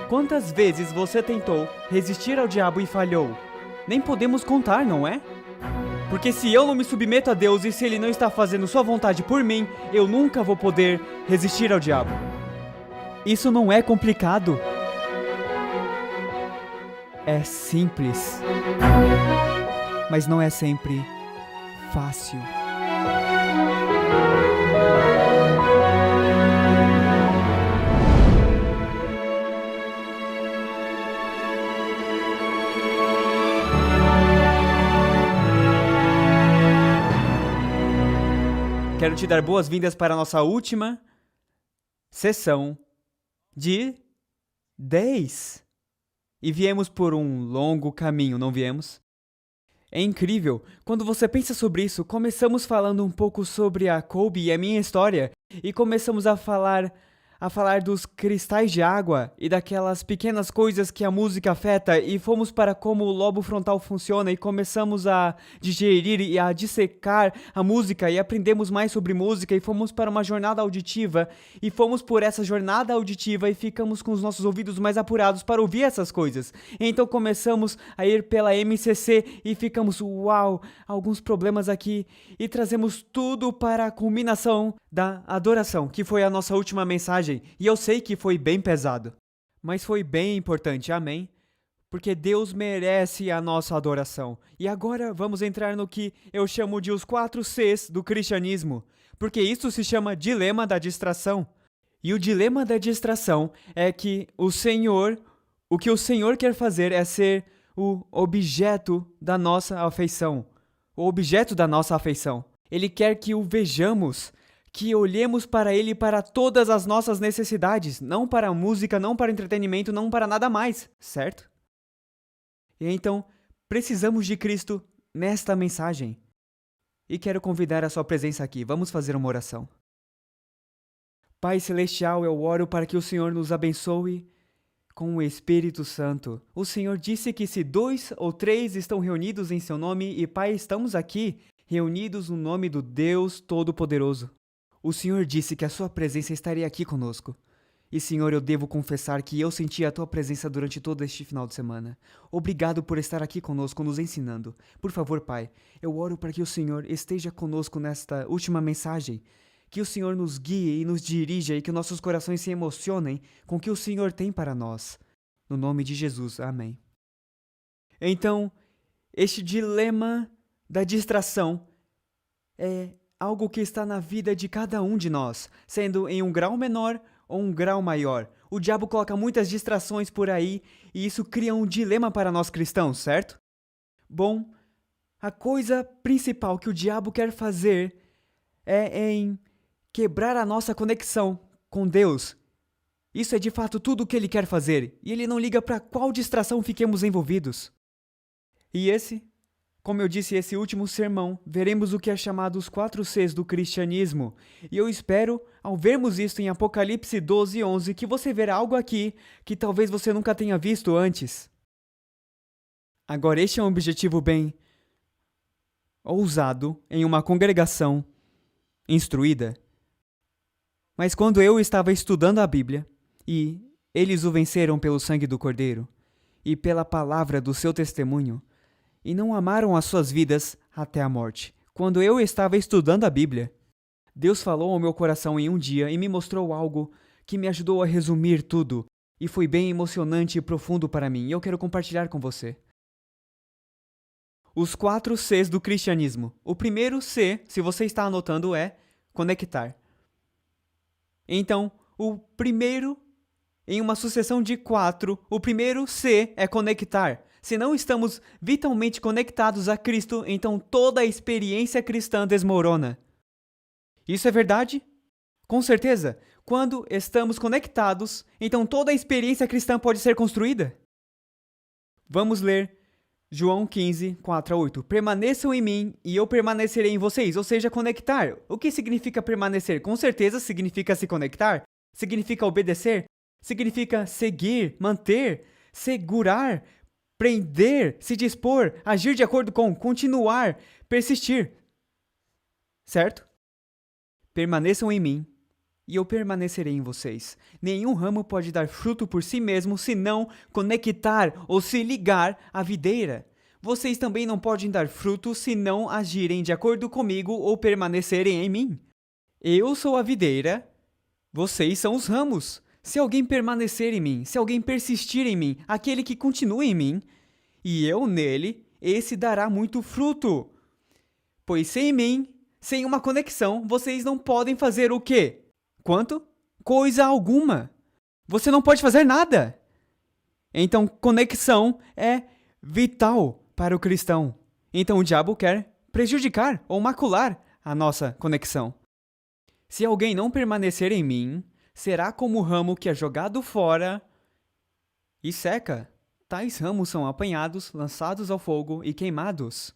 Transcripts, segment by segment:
Quantas vezes você tentou resistir ao diabo e falhou? Nem podemos contar, não é? Porque se eu não me submeto a Deus e se Ele não está fazendo sua vontade por mim, eu nunca vou poder resistir ao diabo. Isso não é complicado. É simples. Mas não é sempre fácil. Quero te dar boas-vindas para a nossa última sessão de 10. E viemos por um longo caminho, não viemos? É incrível, quando você pensa sobre isso, começamos falando um pouco sobre a Colby e a minha história, e começamos a falar dos cristais de água e daquelas pequenas coisas que a música afeta, e fomos para como o lobo frontal funciona e começamos a digerir e a dissecar a música e aprendemos mais sobre música e fomos para uma jornada auditiva e fomos por essa jornada auditiva e ficamos com os nossos ouvidos mais apurados para ouvir essas coisas. Então começamos a ir pela MCC e ficamos, uau, alguns problemas aqui, e trazemos tudo para a culminação da adoração, que foi a nossa última mensagem. E eu sei que foi bem pesado, mas foi bem importante, amém? Porque Deus merece a nossa adoração. E agora vamos entrar no que eu chamo de os 4 Cs do cristianismo, porque isso se chama dilema da distração. E o dilema da distração é que o que o Senhor quer fazer é ser o objeto da nossa afeição. O objeto da nossa afeição. Ele quer que o vejamos, que olhemos para Ele para todas as nossas necessidades, não para a música, não para entretenimento, não para nada mais, certo? E então, precisamos de Cristo nesta mensagem. E quero convidar a sua presença aqui. Vamos fazer uma oração. Pai Celestial, eu oro para que o Senhor nos abençoe com o Espírito Santo. O Senhor disse que se 2 ou 3 estão reunidos em seu nome, e Pai, estamos aqui, reunidos no nome do Deus Todo-Poderoso. O Senhor disse que a sua presença estaria aqui conosco. E, Senhor, eu devo confessar que eu senti a tua presença durante todo este final de semana. Obrigado por estar aqui conosco, nos ensinando. Por favor, Pai, eu oro para que o Senhor esteja conosco nesta última mensagem. Que o Senhor nos guie e nos dirija e que nossos corações se emocionem com o que o Senhor tem para nós. No nome de Jesus, amém. Então, este dilema da distração é algo que está na vida de cada um de nós, sendo em um grau menor ou um grau maior. O diabo coloca muitas distrações por aí e isso cria um dilema para nós cristãos, certo? Bom, a coisa principal que o diabo quer fazer é em quebrar a nossa conexão com Deus. Isso é de fato tudo o que ele quer fazer e ele não liga para qual distração fiquemos envolvidos. E como eu disse, esse último sermão, veremos o que é chamado os 4 Cs do cristianismo. E eu espero, ao vermos isto em Apocalipse 12:11, que você verá algo aqui que talvez você nunca tenha visto antes. Agora, este é um objetivo bem ousado em uma congregação instruída. Mas quando eu estava estudando a Bíblia, e eles o venceram pelo sangue do Cordeiro, e pela palavra do seu testemunho, e não amaram as suas vidas até a morte. Quando eu estava estudando a Bíblia, Deus falou ao meu coração em um dia e me mostrou algo que me ajudou a resumir tudo, e foi bem emocionante e profundo para mim, e eu quero compartilhar com você. Os 4 Cs do cristianismo. O primeiro C, se você está anotando, é conectar. Então, o primeiro, em uma sucessão de 4, o primeiro C é conectar. Se não estamos vitalmente conectados a Cristo, então toda a experiência cristã desmorona. Isso é verdade? Com certeza. Quando estamos conectados, então toda a experiência cristã pode ser construída. Vamos ler João 15, 4-8. Permaneçam em mim e eu permanecerei em vocês, ou seja, conectar. O que significa permanecer? Com certeza significa se conectar, significa obedecer, significa seguir, manter, segurar, prender, se dispor, agir de acordo com, continuar, persistir. certo? Permaneçam em mim, e eu permanecerei em vocês. Nenhum ramo pode dar fruto por si mesmo se não conectar ou se ligar à videira. Vocês também não podem dar fruto se não agirem de acordo comigo ou permanecerem em mim. Eu sou a videira, vocês são os ramos. Se alguém permanecer em mim, se alguém persistir em mim, aquele que continua em mim, e eu nele, esse dará muito fruto. Pois sem mim, sem uma conexão, vocês não podem fazer o quê? Quanto? Coisa alguma. Você não pode fazer nada. Então, conexão é vital para o cristão. Então, o diabo quer prejudicar ou macular a nossa conexão. Se alguém não permanecer em mim, será como o ramo que é jogado fora e seca. Tais ramos são apanhados, lançados ao fogo e queimados.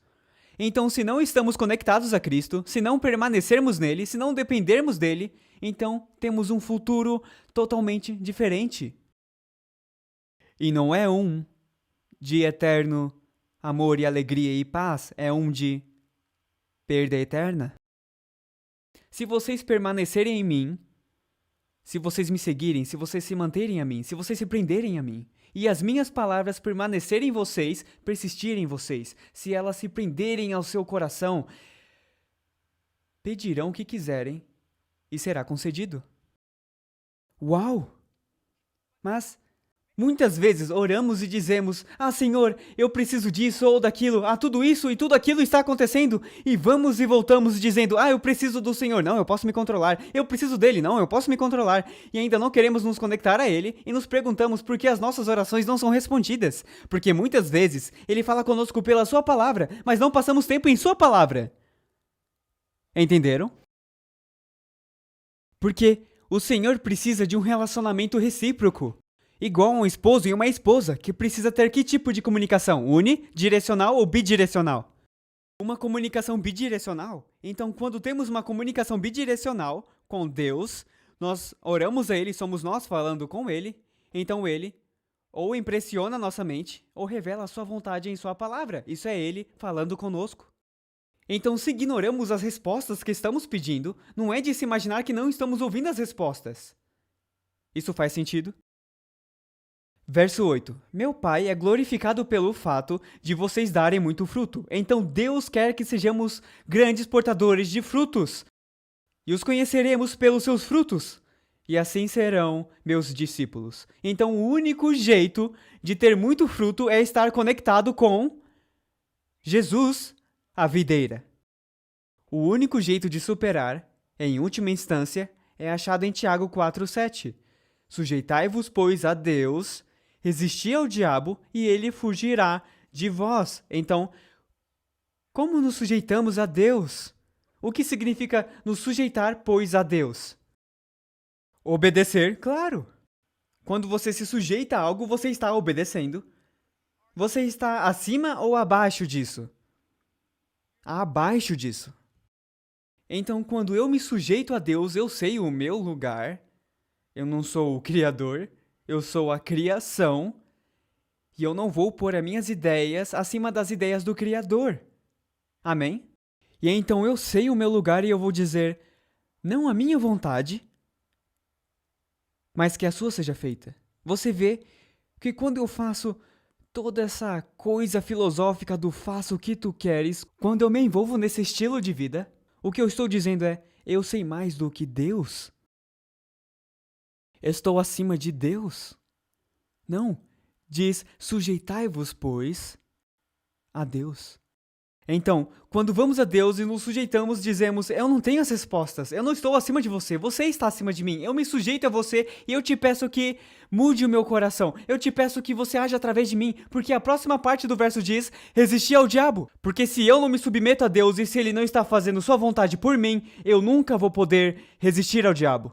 Então, se não estamos conectados a Cristo, se não permanecermos nele, se não dependermos dele, então temos um futuro totalmente diferente. E não é um de eterno amor e alegria e paz, é um de perda eterna. Se vocês permanecerem em mim, se vocês me seguirem, se vocês se manterem a mim, se vocês se prenderem a mim, e as minhas palavras permanecerem em vocês, persistirem em vocês, se elas se prenderem ao seu coração, pedirão o que quiserem e será concedido. Uau! Mas muitas vezes oramos e dizemos: Ah, Senhor, eu preciso disso ou daquilo, tudo isso e tudo aquilo está acontecendo, e vamos e voltamos dizendo: eu preciso do Senhor, não, eu posso me controlar, eu preciso dele, não, eu posso me controlar, e ainda não queremos nos conectar a ele e nos perguntamos por que as nossas orações não são respondidas, porque muitas vezes ele fala conosco pela sua palavra, mas não passamos tempo em sua palavra. Entenderam? Porque o Senhor precisa de um relacionamento recíproco. Igual um esposo e uma esposa, que precisa ter que tipo de comunicação? Unidirecional ou bidirecional? Uma comunicação bidirecional? Então, quando temos uma comunicação bidirecional com Deus, nós oramos a Ele, somos nós falando com Ele, então Ele ou impressiona nossa mente, ou revela a sua vontade em sua palavra. Isso é Ele falando conosco. Então, se ignoramos as respostas que estamos pedindo, não é de se imaginar que não estamos ouvindo as respostas. Isso faz sentido? Verso 8. Meu Pai é glorificado pelo fato de vocês darem muito fruto. Então Deus quer que sejamos grandes portadores de frutos. E os conheceremos pelos seus frutos. E assim serão meus discípulos. Então o único jeito de ter muito fruto é estar conectado com Jesus, a videira. O único jeito de superar, em última instância, é achado em Tiago 4:7. Sujeitai-vos, pois, a Deus, resisti ao diabo e ele fugirá de vós. Então, como nos sujeitamos a Deus? O que significa nos sujeitar, pois, a Deus? Obedecer, claro. Quando você se sujeita a algo, você está obedecendo. Você está acima ou abaixo disso? Abaixo disso. Então, quando eu me sujeito a Deus, eu sei o meu lugar. Eu não sou o Criador, eu sou a criação. E eu não vou pôr as minhas ideias acima das ideias do Criador. Amém? E então eu sei o meu lugar e eu vou dizer, não a minha vontade, mas que a sua seja feita. Você vê que quando eu faço toda essa coisa filosófica do faça o que tu queres, quando eu me envolvo nesse estilo de vida, o que eu estou dizendo é, eu sei mais do que Deus. Estou acima de Deus. Não, diz, sujeitai-vos, pois, a Deus. Então, quando vamos a Deus e nos sujeitamos, dizemos, eu não tenho as respostas, eu não estou acima de você, você está acima de mim, eu me sujeito a você e eu te peço que mude o meu coração, eu te peço que você haja através de mim, porque a próxima parte do verso diz, resistir ao diabo, porque se eu não me submeto a Deus e se ele não está fazendo sua vontade por mim, eu nunca vou poder resistir ao diabo.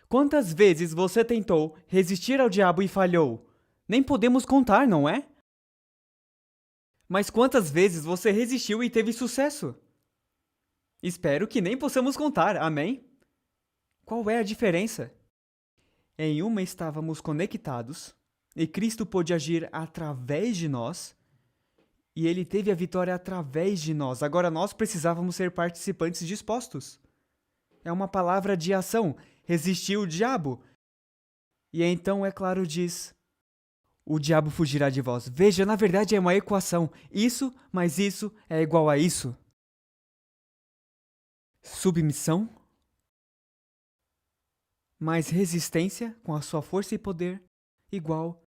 Quantas vezes você tentou resistir ao diabo e falhou? Nem podemos contar, não é? Mas quantas vezes você resistiu e teve sucesso? Espero que nem possamos contar, amém? Qual é a diferença? Em uma estávamos conectados, e Cristo pôde agir através de nós, E ele teve a vitória através de nós. Agora nós precisávamos ser participantes dispostos. É uma palavra de ação. Resistir o diabo. E então, é claro, diz: o diabo fugirá de vós. Veja, na verdade é uma equação. Isso mais isso é igual a isso. Submissão mais resistência com a sua força e poder igual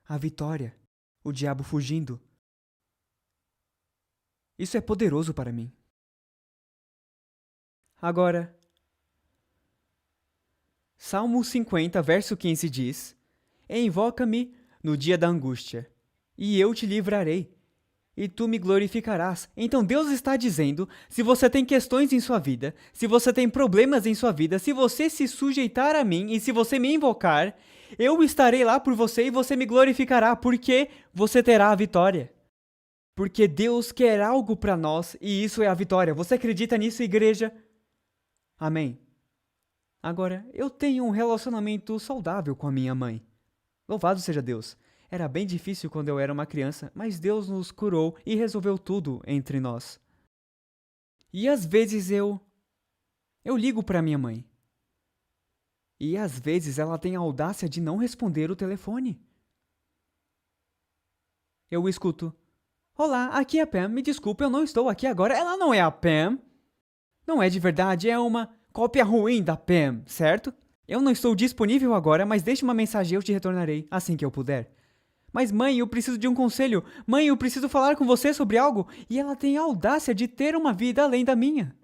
a vitória. O diabo fugindo. Isso é poderoso para mim. Agora, Salmo 50, verso 15 diz: invoca-me no dia da angústia, e eu te livrarei, e tu me glorificarás. Então Deus está dizendo, se você tem questões em sua vida, se você tem problemas em sua vida, se você se sujeitar a mim e se você me invocar, eu estarei lá por você e você me glorificará, porque você terá a vitória. Porque Deus quer algo para nós e isso é a vitória. Você acredita nisso, igreja? Amém. Agora, eu tenho um relacionamento saudável com a minha mãe. Louvado seja Deus. Era bem difícil quando eu era uma criança, mas Deus nos curou e resolveu tudo entre nós. E às vezes eu ligo para minha mãe. E às vezes ela tem a audácia de não responder o telefone. Eu escuto: olá, aqui é a Pam, me desculpe, eu não estou aqui agora. Ela não é a Pam. Não é de verdade, é uma cópia ruim da Pam, certo? Eu não estou disponível agora, mas deixe uma mensagem e eu te retornarei assim que eu puder. Mas mãe, eu preciso de um conselho. Mãe, eu preciso falar com você sobre algo. E ela tem a audácia de ter uma vida além da minha.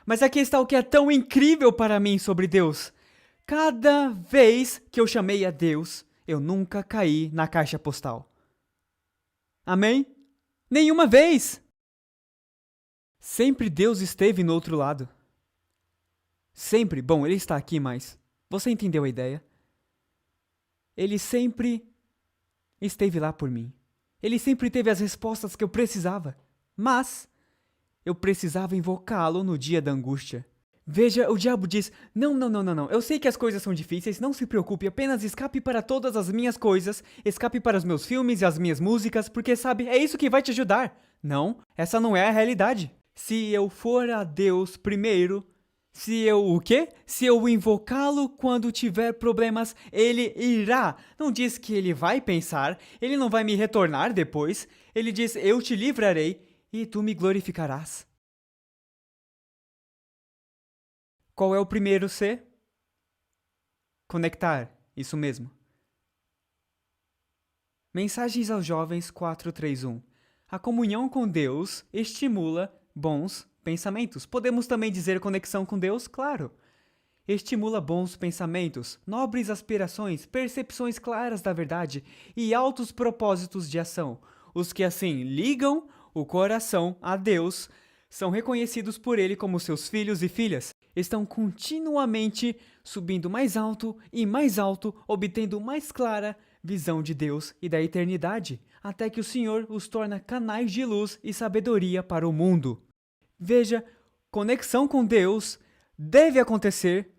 Mas aqui está o que é tão incrível para mim sobre Deus. Cada vez que eu chamei a Deus, eu nunca caí na caixa postal. Amém? Nenhuma vez! Sempre Deus esteve no outro lado. Sempre. Bom, ele está aqui, mas você entendeu a ideia? Ele sempre esteve lá por mim. Ele sempre teve as respostas que eu precisava. Mas eu precisava invocá-lo no dia da angústia. Veja, o diabo diz: não. Eu sei que as coisas são difíceis, não se preocupe, apenas escape para todas as minhas coisas, escape para os meus filmes e as minhas músicas, porque sabe, é isso que vai te ajudar. Não, essa não é a realidade. Se eu for a Deus primeiro, se eu o quê? Se eu invocá-lo quando tiver problemas, ele irá. Não diz que ele vai pensar, ele não vai me retornar depois. Ele diz: eu te livrarei e tu me glorificarás. Qual é o primeiro C? Conectar, isso mesmo. Mensagens aos Jovens 431. A comunhão com Deus estimula bons pensamentos. Podemos também dizer conexão com Deus? Claro. Estimula bons pensamentos, nobres aspirações, percepções claras da verdade e altos propósitos de ação. Os que assim ligam o coração a Deus são reconhecidos por Ele como seus filhos e filhas. Estão continuamente subindo mais alto, obtendo mais clara visão de Deus e da eternidade, até que o Senhor os torna canais de luz e sabedoria para o mundo. Veja, conexão com Deus deve acontecer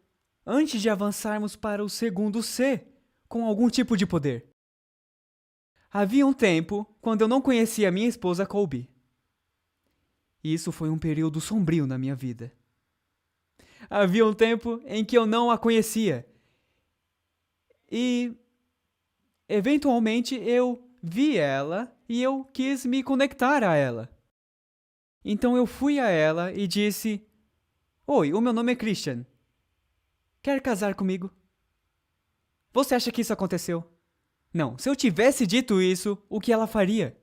antes de avançarmos para o segundo C, com algum tipo de poder. Havia um tempo quando eu não conhecia minha esposa Colby. E isso foi um período sombrio na minha vida. Havia um tempo em que eu não a conhecia. E, eventualmente, eu vi ela e eu quis me conectar a ela. Então eu fui a ela e disse: oi, o meu nome é Christian. Quer casar comigo? Você acha que isso aconteceu? Não, se eu tivesse dito isso, o que ela faria?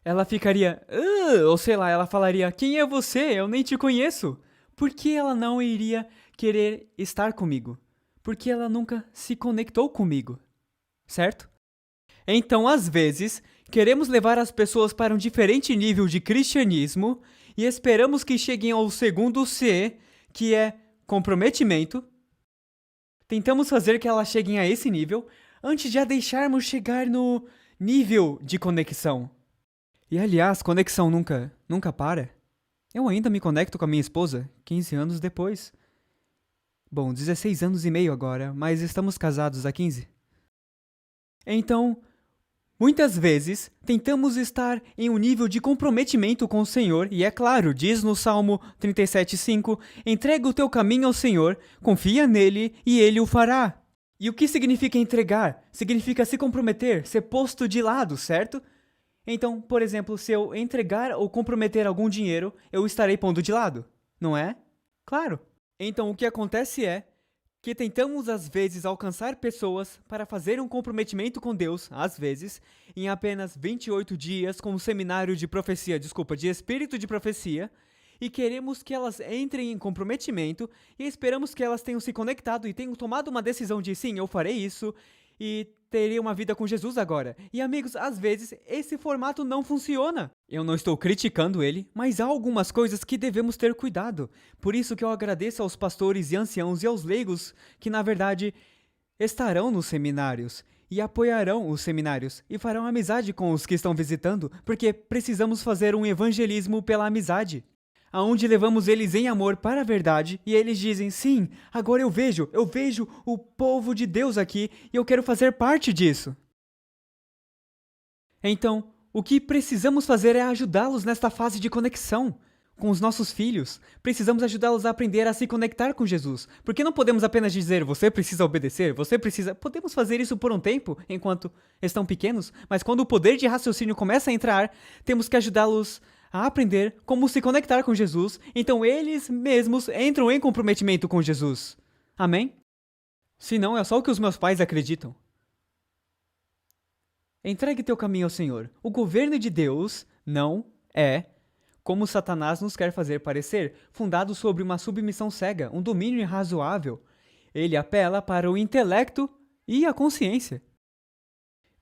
Ela ficaria, ou sei lá, ela falaria: quem é você? Eu nem te conheço. Por que ela não iria querer estar comigo? Porque ela nunca se conectou comigo, certo? Então, às vezes, queremos levar as pessoas para um diferente nível de cristianismo e esperamos que cheguem ao segundo C, que é comprometimento. Tentamos fazer que elas cheguem a esse nível antes de a deixarmos chegar no nível de conexão. E aliás, conexão nunca para. Eu ainda me conecto com a minha esposa 15 anos depois. Bom, 16 anos e meio agora, mas estamos casados há 15. Então, Muitas vezes, tentamos estar em um nível de comprometimento com o Senhor, e é claro, diz no Salmo 37:5, entrega o teu caminho ao Senhor, confia nele e ele o fará. E o que significa entregar? Significa se comprometer, ser posto de lado, certo? Então, por exemplo, se eu entregar ou comprometer algum dinheiro, eu estarei pondo de lado, não é? Claro. Então, o que acontece é que tentamos às vezes alcançar pessoas para fazer um comprometimento com Deus, às vezes, em apenas 28 dias com um seminário de de espírito de profecia, e queremos que elas entrem em comprometimento e esperamos que elas tenham se conectado e tenham tomado uma decisão de sim, eu farei isso e terei uma vida com Jesus agora. E amigos, às vezes esse formato não funciona. Eu não estou criticando ele, mas há algumas coisas que devemos ter cuidado. Por isso que eu agradeço aos pastores e anciãos e aos leigos que, na verdade, estarão nos seminários e apoiarão os seminários e farão amizade com os que estão visitando, porque precisamos fazer um evangelismo pela amizade, aonde levamos eles em amor para a verdade e eles dizem, sim, agora eu vejo o povo de Deus aqui e eu quero fazer parte disso. Então, o que precisamos fazer é ajudá-los nesta fase de conexão com os nossos filhos. Precisamos ajudá-los a aprender a se conectar com Jesus. Porque não podemos apenas dizer, você precisa obedecer, você precisa... Podemos fazer isso por um tempo, enquanto estão pequenos, mas quando o poder de raciocínio começa a entrar, temos que ajudá-los a aprender como se conectar com Jesus, então eles mesmos entram em comprometimento com Jesus. Amém? Se não, é só o que os meus pais acreditam. Entregue teu caminho ao Senhor. O governo de Deus não é, como Satanás nos quer fazer parecer, fundado sobre uma submissão cega, um domínio irrazoável. Ele apela para o intelecto e a consciência.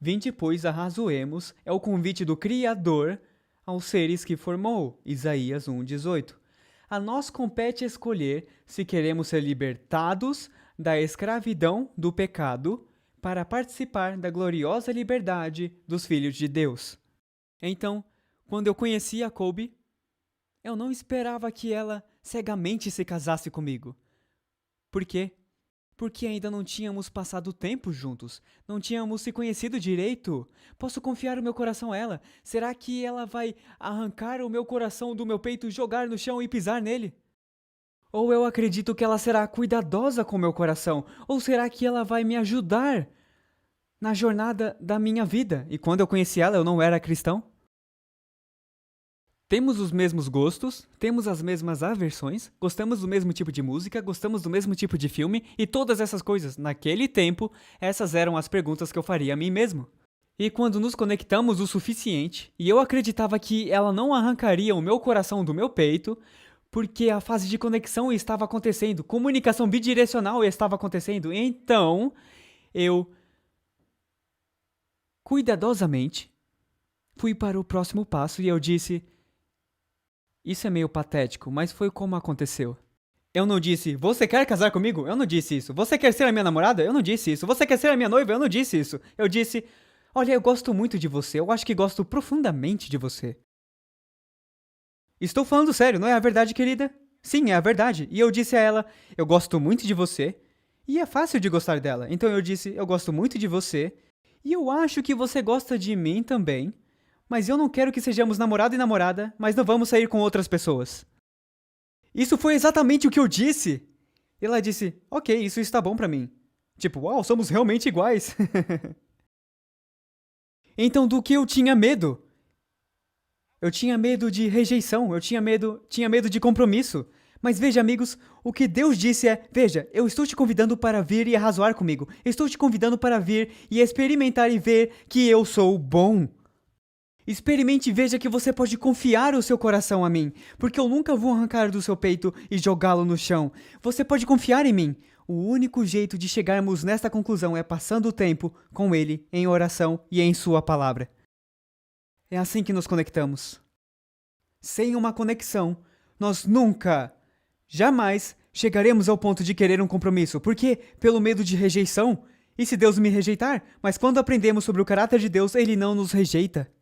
Vinde, pois, arrazoemos, é o convite do Criador aos seres que formou, Isaías 1:18. A nós compete escolher se queremos ser libertados da escravidão do pecado para participar da gloriosa liberdade dos filhos de Deus. Então, quando eu conheci a Colby, eu não esperava que ela cegamente se casasse comigo. Por quê? Porque ainda não tínhamos passado tempo juntos, não tínhamos se conhecido direito. Posso confiar o meu coração a ela? Será que ela vai arrancar o meu coração do meu peito, jogar no chão e pisar nele? Ou eu acredito que ela será cuidadosa com o meu coração? Ou será que ela vai me ajudar na jornada da minha vida? E quando eu conheci ela, eu não era cristão? Temos os mesmos gostos, temos as mesmas aversões, gostamos do mesmo tipo de música, gostamos do mesmo tipo de filme e todas essas coisas. Naquele tempo, essas eram as perguntas que eu faria a mim mesmo. E quando nos conectamos o suficiente, e eu acreditava que ela não arrancaria o meu coração do meu peito, porque a fase de conexão estava acontecendo, comunicação bidirecional estava acontecendo, então eu, cuidadosamente, fui para o próximo passo e eu disse... Isso é meio patético, mas foi como aconteceu. Eu não disse, você quer casar comigo? Eu não disse isso. Você quer ser a minha namorada? Eu não disse isso. Você quer ser a minha noiva? Eu não disse isso. Eu disse, olha, eu gosto muito de você. Eu acho que gosto profundamente de você. Estou falando sério, não é a verdade, querida? Sim, é a verdade. E eu disse a ela, eu gosto muito de você. E é fácil de gostar dela. Então eu disse, eu gosto muito de você. E eu acho que você gosta de mim também. Mas eu não quero que sejamos namorado e namorada, mas não vamos sair com outras pessoas. Isso foi exatamente o que eu disse. E ela disse, ok, isso está bom pra mim. Tipo, uau, somos realmente iguais. Então, do que eu tinha medo? Eu tinha medo de rejeição, eu tinha medo de compromisso. Mas veja, amigos, o que Deus disse é, veja, eu estou te convidando para vir e arrazoar comigo. Estou te convidando para vir e experimentar e ver que eu sou bom. Experimente e veja que você pode confiar o seu coração a mim, porque eu nunca vou arrancar do seu peito e jogá-lo no chão. Você pode confiar em mim. O único jeito de chegarmos nesta conclusão é passando o tempo com Ele em oração e em Sua palavra. É assim que nos conectamos. Sem uma conexão, nós nunca, jamais chegaremos ao ponto de querer um compromisso. Por quê? Pelo medo de rejeição. E se Deus me rejeitar? Mas quando aprendemos sobre o caráter de Deus, Ele não nos rejeita.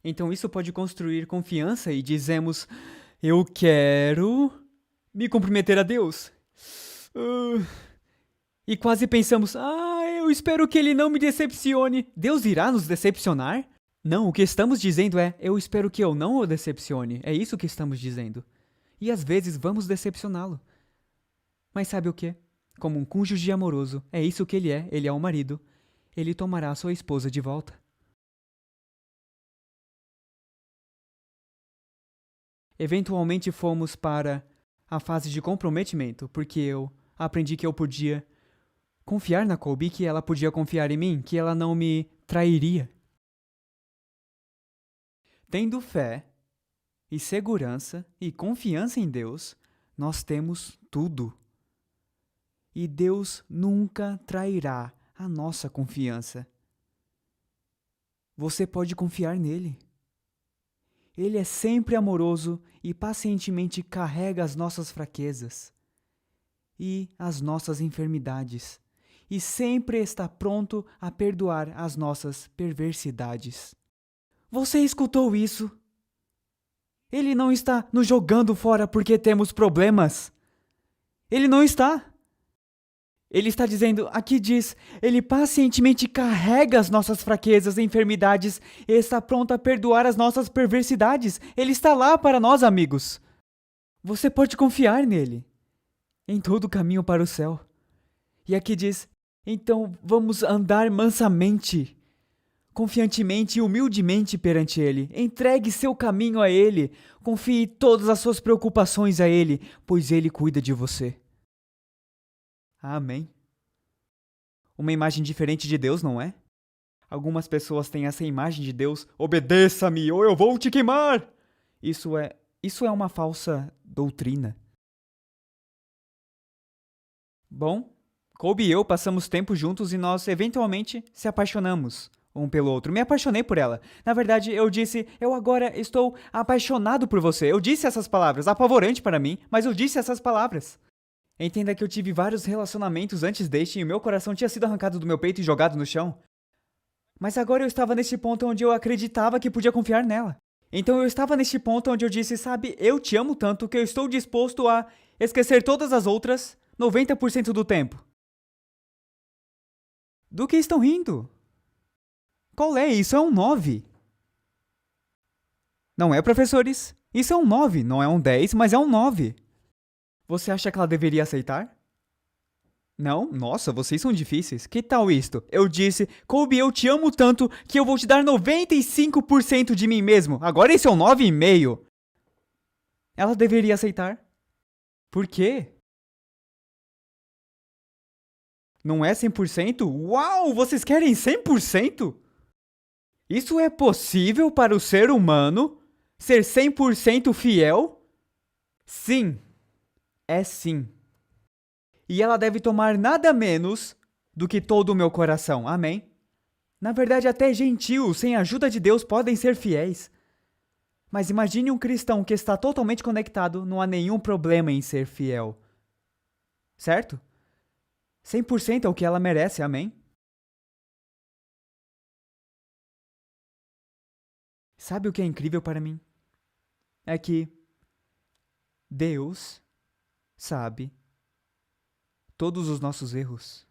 Então isso pode construir confiança e dizemos, eu quero me comprometer a Deus. E quase pensamos, Eu espero que ele não me decepcione. Deus irá nos decepcionar? Não, o que estamos dizendo é, eu espero que eu não o decepcione. É isso que estamos dizendo. E às vezes vamos decepcioná-lo. Mas sabe o quê? Como um cônjuge amoroso, é isso que ele é um marido. Ele tomará sua esposa de volta. Eventualmente fomos para a fase de comprometimento, porque eu aprendi que eu podia confiar na Colby, que ela podia confiar em mim, que ela não me trairia. Tendo fé e segurança e confiança em Deus, nós temos tudo. E Deus nunca trairá a nossa confiança. Você pode confiar nele. Ele é sempre amoroso e pacientemente carrega as nossas fraquezas e as nossas enfermidades, e sempre está pronto a perdoar as nossas perversidades. Você escutou isso? Ele não está nos jogando fora porque temos problemas. Ele não está. Ele está dizendo, aqui diz, ele pacientemente carrega as nossas fraquezas e enfermidades e está pronto a perdoar as nossas perversidades. Ele está lá para nós, amigos. Você pode confiar nele, em todo o caminho para o céu. E aqui diz, então vamos andar mansamente, confiantemente e humildemente perante ele. Entregue seu caminho a ele, confie todas as suas preocupações a ele, pois ele cuida de você. Amém. Uma imagem diferente de Deus, não é? Algumas pessoas têm essa imagem de Deus, obedeça-me ou eu vou te queimar. Isso é uma falsa doutrina. Bom, Colby e eu passamos tempo juntos e nós eventualmente se apaixonamos um pelo outro. Me apaixonei por ela. Na verdade, eu disse, eu agora estou apaixonado por você. Eu disse essas palavras, apavorante para mim, mas eu disse essas palavras. Entenda que eu tive vários relacionamentos antes deste e o meu coração tinha sido arrancado do meu peito e jogado no chão. Mas agora eu estava nesse ponto onde eu acreditava que podia confiar nela. Então eu estava neste ponto onde eu disse, sabe, eu te amo tanto que eu estou disposto a esquecer todas as outras 90% do tempo. Do que estão rindo? Qual é? Isso é um 9. Não é, professores? Isso é um 9, não é um 10, mas é um 9. Você acha que ela deveria aceitar? Não? Nossa, vocês são difíceis. Que tal isto? Eu disse, Colby, eu te amo tanto que eu vou te dar 95% de mim mesmo. Agora esse é um 9,5. Ela deveria aceitar. Por quê? Não é 100%? Uau, vocês querem 100%? Isso é possível para o ser humano ser 100% fiel? Sim. É sim. E ela deve tomar nada menos do que todo o meu coração. Amém? Na verdade, até gentios, sem a ajuda de Deus, podem ser fiéis. Mas imagine um cristão que está totalmente conectado, não há nenhum problema em ser fiel. Certo? 100% é o que ela merece, amém? Sabe o que é incrível para mim? É que Deus sabe todos os nossos erros.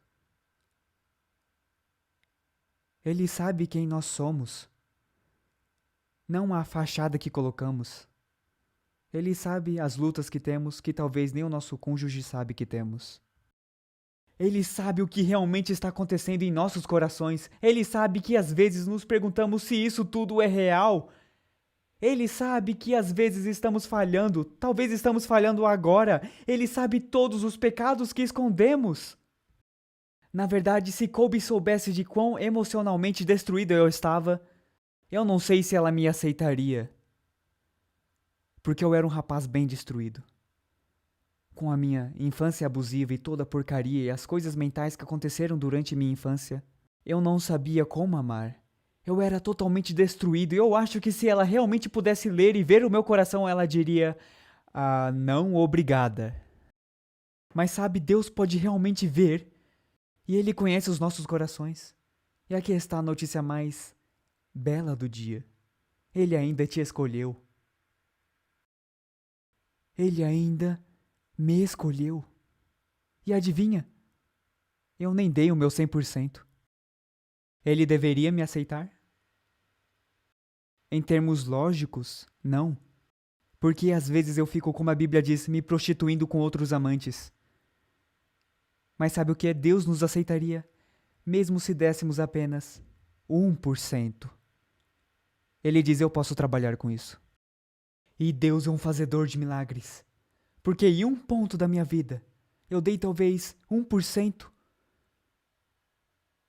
Ele sabe quem nós somos. Não a fachada que colocamos. Ele sabe as lutas que temos, que talvez nem o nosso cônjuge sabe que temos. Ele sabe o que realmente está acontecendo em nossos corações. Ele sabe que às vezes nos perguntamos se isso tudo é real. Ele sabe que às vezes estamos falhando, talvez estamos falhando agora. Ele sabe todos os pecados que escondemos. Na verdade, se Colby soubesse de quão emocionalmente destruído eu estava, eu não sei se ela me aceitaria. Porque eu era um rapaz bem destruído. Com a minha infância abusiva e toda a porcaria e as coisas mentais que aconteceram durante minha infância, eu não sabia como amar. Eu era totalmente destruído e eu acho que se ela realmente pudesse ler e ver o meu coração, ela diria, não, obrigada. Mas sabe, Deus pode realmente ver e Ele conhece os nossos corações. E aqui está a notícia mais bela do dia. Ele ainda te escolheu. Ele ainda me escolheu. E adivinha? Eu nem dei o meu 100%. Ele deveria me aceitar? Em termos lógicos, não. Porque às vezes eu fico, como a Bíblia diz, me prostituindo com outros amantes. Mas sabe o que? Deus nos aceitaria, mesmo se dessemos apenas 1%. Ele diz: eu posso trabalhar com isso. E Deus é um fazedor de milagres. Porque em um ponto da minha vida, eu dei talvez 1%.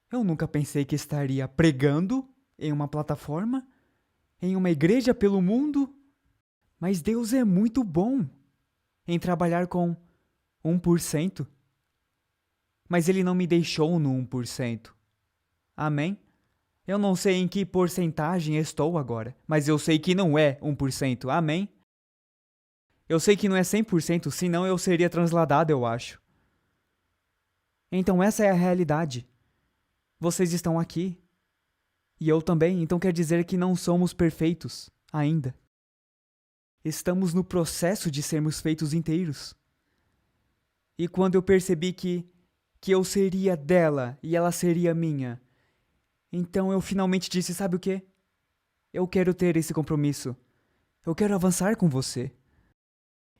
Eu nunca pensei que estaria pregando em uma plataforma, em uma igreja pelo mundo. Mas Deus é muito bom em trabalhar com 1%. Mas Ele não me deixou no 1%. Amém? Eu não sei em que porcentagem estou agora, mas eu sei que não é 1%. Amém? Eu sei que não é 100%, senão eu seria transladado, eu acho. Então essa é a realidade. Vocês estão aqui. E eu também, então quer dizer que não somos perfeitos ainda. Estamos no processo de sermos feitos inteiros. E quando eu percebi que eu seria dela e ela seria minha, então eu finalmente disse: sabe o quê? Eu quero ter esse compromisso. Eu quero avançar com você.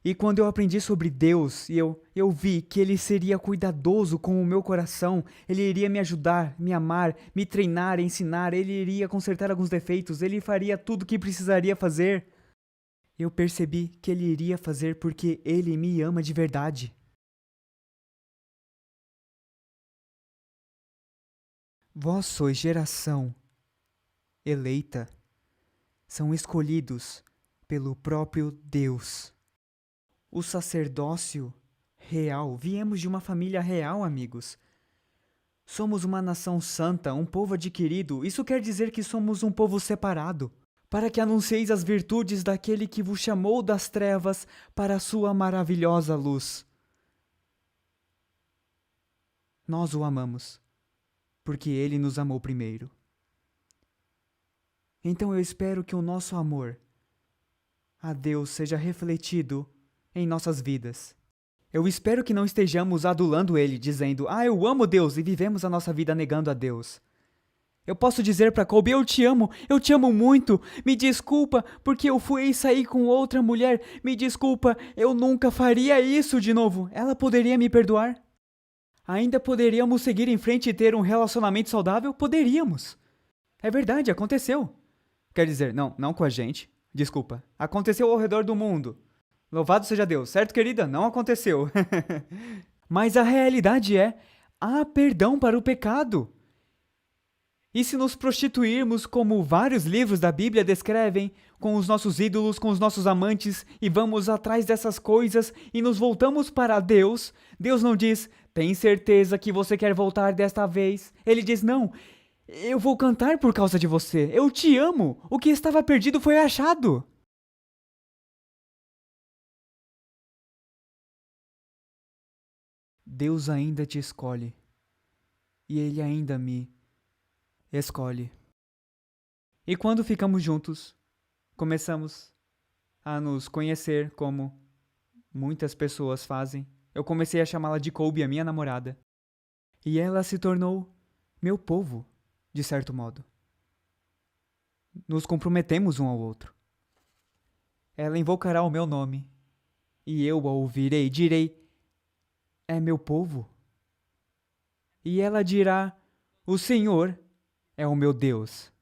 E quando eu aprendi sobre Deus e eu vi que Ele seria cuidadoso com o meu coração, Ele iria me ajudar, me amar, me treinar, ensinar, Ele iria consertar alguns defeitos, Ele faria tudo o que precisaria fazer. Eu percebi que Ele iria fazer porque Ele me ama de verdade. Vós sois geração eleita, são escolhidos pelo próprio Deus. O sacerdócio real, viemos de uma família real, amigos. Somos uma nação santa, um povo adquirido, isso quer dizer que somos um povo separado, para que anuncieis as virtudes daquele que vos chamou das trevas para a sua maravilhosa luz. Nós o amamos, porque ele nos amou primeiro. Então eu espero que o nosso amor a Deus seja refletido em nossas vidas. Eu espero que não estejamos adulando Ele, dizendo: eu amo Deus, e vivemos a nossa vida negando a Deus. Eu posso dizer para Colby: eu te amo muito, me desculpa porque eu fui sair com outra mulher, me desculpa, eu nunca faria isso de novo. Ela poderia me perdoar? Ainda poderíamos seguir em frente e ter um relacionamento saudável? Poderíamos. É verdade, aconteceu. Quer dizer, não com a gente. Desculpa. Aconteceu ao redor do mundo. Louvado seja Deus, certo, querida? Não aconteceu. Mas a realidade é: há perdão para o pecado. E se nos prostituirmos, como vários livros da Bíblia descrevem, com os nossos ídolos, com os nossos amantes, e vamos atrás dessas coisas e nos voltamos para Deus, Deus não diz: tem certeza que você quer voltar desta vez? Ele diz: não, eu vou cantar por causa de você, eu te amo, o que estava perdido foi achado. Deus ainda te escolhe, e Ele ainda me escolhe. E quando ficamos juntos, começamos a nos conhecer como muitas pessoas fazem. Eu comecei a chamá-la de Colby, a minha namorada. E ela se tornou meu povo, de certo modo. Nos comprometemos um ao outro. Ela invocará o meu nome, e eu a ouvirei e direi: é meu povo. E ela dirá: o Senhor é o meu Deus.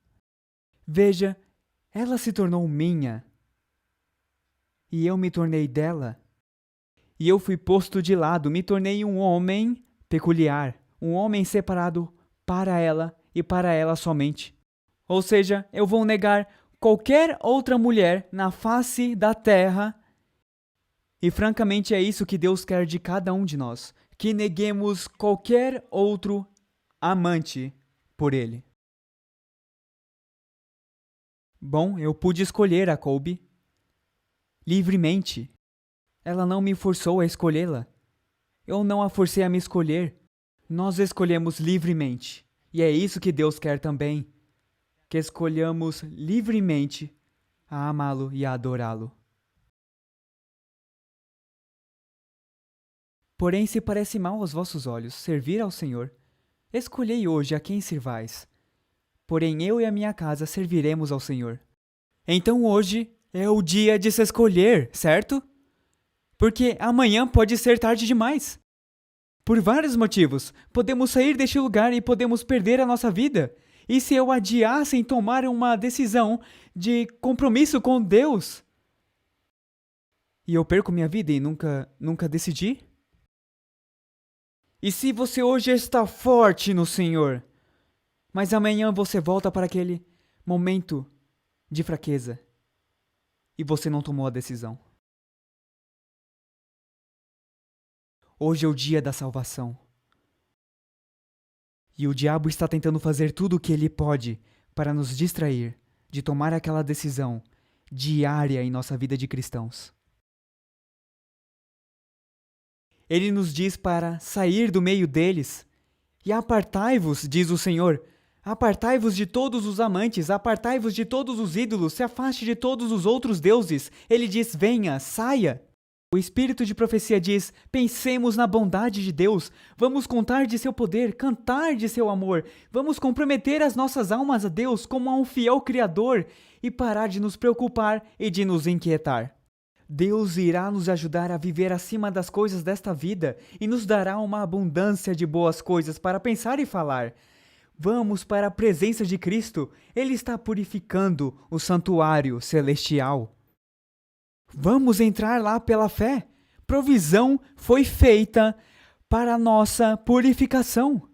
Veja, ela se tornou minha, e eu me tornei dela. E eu fui posto de lado, me tornei um homem peculiar, um homem separado para ela e para ela somente. Ou seja, eu vou negar qualquer outra mulher na face da terra. E francamente é isso que Deus quer de cada um de nós, que neguemos qualquer outro amante por Ele. Bom, eu pude escolher a Colby livremente. Ela não me forçou a escolhê-la. Eu não a forcei a me escolher. Nós escolhemos livremente. E é isso que Deus quer também, que escolhamos livremente a amá-lo e a adorá-lo. Porém, se parece mal aos vossos olhos servir ao Senhor, escolhei hoje a quem sirvais. Porém, eu e a minha casa serviremos ao Senhor. Então hoje é o dia de se escolher, certo? Porque amanhã pode ser tarde demais. Por vários motivos, podemos sair deste lugar e podemos perder a nossa vida. E se eu adiasse em tomar uma decisão de compromisso com Deus? E eu perco minha vida e nunca decidi? E se você hoje está forte no Senhor, mas amanhã você volta para aquele momento de fraqueza e você não tomou a decisão? Hoje é o dia da salvação. E o diabo está tentando fazer tudo o que ele pode para nos distrair de tomar aquela decisão diária em nossa vida de cristãos. Ele nos diz para sair do meio deles. E apartai-vos, diz o Senhor. Apartai-vos de todos os amantes, apartai-vos de todos os ídolos, se afaste de todos os outros deuses. Ele diz, venha, saia. O espírito de profecia diz, pensemos na bondade de Deus, vamos contar de seu poder, cantar de seu amor, vamos comprometer as nossas almas a Deus como a um fiel Criador e parar de nos preocupar e de nos inquietar. Deus irá nos ajudar a viver acima das coisas desta vida e nos dará uma abundância de boas coisas para pensar e falar. Vamos para a presença de Cristo, Ele está purificando o santuário celestial. Vamos entrar lá pela fé. Provisão foi feita para a nossa purificação.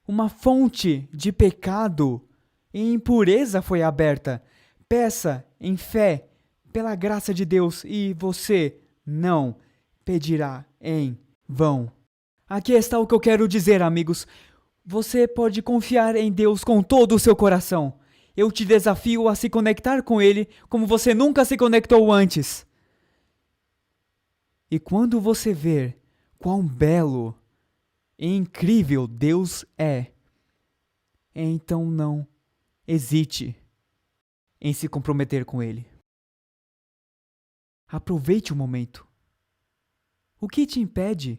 Uma fonte de pecado e impureza foi aberta. Peça em fé, pela graça de Deus, e você não pedirá em vão. Aqui está o que eu quero dizer, amigos. Você pode confiar em Deus com todo o seu coração. Eu te desafio a se conectar com Ele como você nunca se conectou antes. E quando você ver quão belo e incrível Deus é, então não hesite em se comprometer com Ele. Aproveite o momento. O que te impede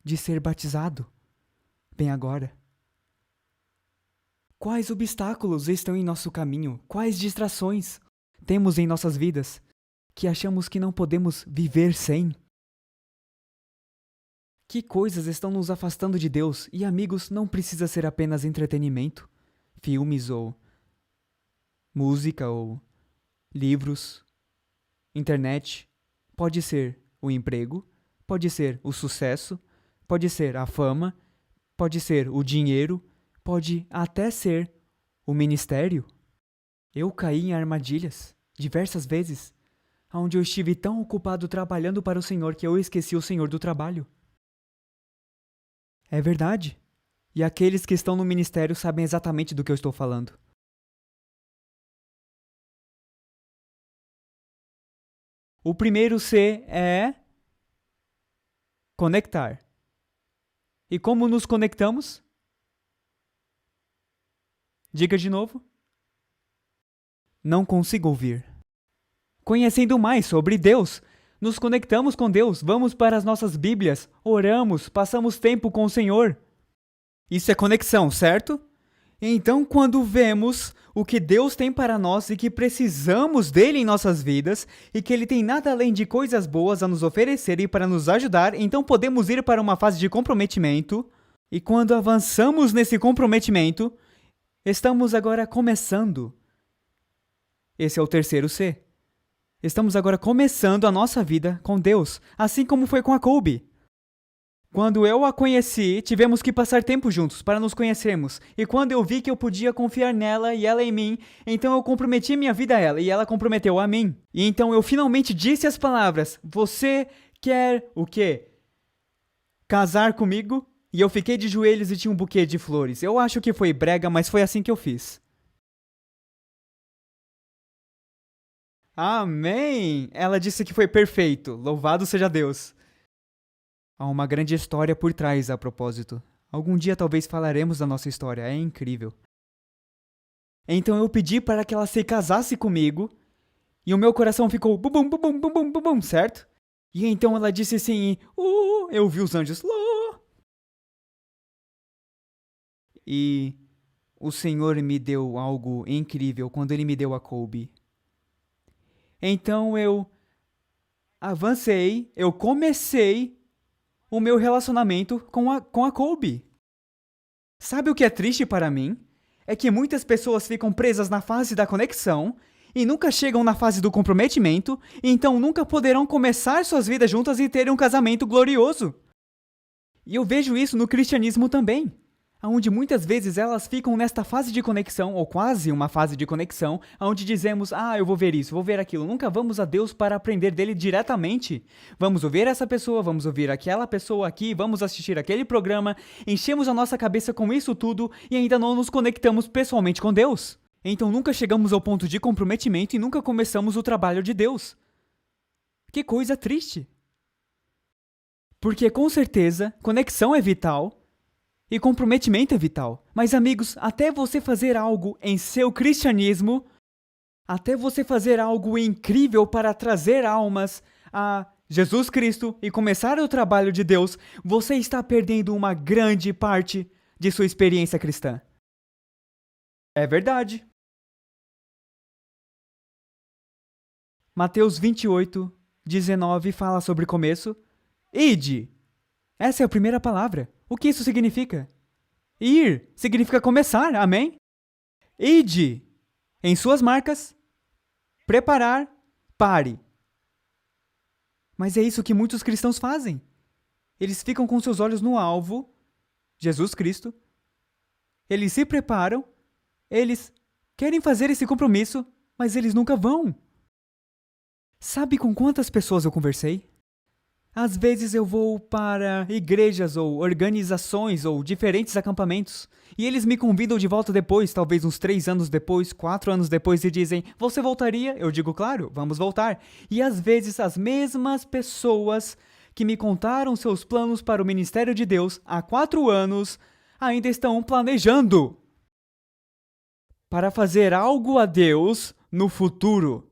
de ser batizado bem agora? Quais obstáculos estão em nosso caminho? Quais distrações temos em nossas vidas que achamos que não podemos viver sem? Que coisas estão nos afastando de Deus? E amigos, não precisa ser apenas entretenimento, filmes ou música ou livros, internet. Pode ser o emprego, pode ser o sucesso, pode ser a fama, pode ser o dinheiro, pode até ser o ministério. Eu caí em armadilhas diversas vezes, onde eu estive tão ocupado trabalhando para o Senhor que eu esqueci o Senhor do trabalho. É verdade. E aqueles que estão no ministério sabem exatamente do que eu estou falando. O primeiro C é conectar. E como nos conectamos? Diga de novo. Não consigo ouvir. Conhecendo mais sobre Deus, nos conectamos com Deus, vamos para as nossas Bíblias, oramos, passamos tempo com o Senhor. Isso é conexão, certo? Então, quando vemos o que Deus tem para nós e que precisamos dele em nossas vidas e que ele tem nada além de coisas boas a nos oferecer e para nos ajudar, então podemos ir para uma fase de comprometimento. E quando avançamos nesse comprometimento, estamos agora começando. Esse é o terceiro C. Estamos agora começando a nossa vida com Deus, assim como foi com a Colby. Quando eu a conheci, tivemos que passar tempo juntos para nos conhecermos. E quando eu vi que eu podia confiar nela e ela em mim, então eu comprometi minha vida a ela e ela comprometeu a mim. E então eu finalmente disse as palavras: você quer o quê? Casar comigo? E eu fiquei de joelhos e tinha um buquê de flores. Eu acho que foi brega, mas foi assim que eu fiz. Amém! Ela disse que foi perfeito. Louvado seja Deus. Há uma grande história por trás, a propósito. Algum dia talvez falaremos da nossa história, é incrível. Então eu pedi para que ela se casasse comigo, e o meu coração ficou bum bum bum bum bum bum bum, certo? E então ela disse assim, eu vi os anjos lá. E o Senhor me deu algo incrível quando Ele me deu a Colby. Então eu avancei, eu comecei o meu relacionamento com a Colby. Sabe o que é triste para mim? É que muitas pessoas ficam presas na fase da conexão e nunca chegam na fase do comprometimento, e então nunca poderão começar suas vidas juntas e terem um casamento glorioso. E eu vejo isso no cristianismo também, onde muitas vezes elas ficam nesta fase de conexão, ou quase uma fase de conexão, onde dizemos, eu vou ver isso, vou ver aquilo. Nunca vamos a Deus para aprender dele diretamente. Vamos ouvir essa pessoa, vamos ouvir aquela pessoa aqui, vamos assistir aquele programa, enchemos a nossa cabeça com isso tudo e ainda não nos conectamos pessoalmente com Deus. Então nunca chegamos ao ponto de comprometimento e nunca começamos o trabalho de Deus. Que coisa triste. Porque com certeza, conexão é vital, e comprometimento é vital. Mas amigos, até você fazer algo em seu cristianismo, até você fazer algo incrível para trazer almas a Jesus Cristo e começar o trabalho de Deus, você está perdendo uma grande parte de sua experiência cristã. É verdade. Mateus 28, 19 fala sobre começo. Ide. Essa é a primeira palavra. O que isso significa? Ir significa começar, amém? Ide. Em suas marcas. Preparar. Pare. Mas é isso que muitos cristãos fazem. Eles ficam com seus olhos no alvo, Jesus Cristo. Eles se preparam. Eles querem fazer esse compromisso, mas eles nunca vão. Sabe com quantas pessoas eu conversei? Às vezes eu vou para igrejas ou organizações ou diferentes acampamentos e eles me convidam de volta depois, talvez uns 3 anos depois, 4 anos depois e dizem, você voltaria? Eu digo, claro, vamos voltar. E às vezes as mesmas pessoas que me contaram seus planos para o ministério de Deus há 4 anos ainda estão planejando para fazer algo a Deus no futuro.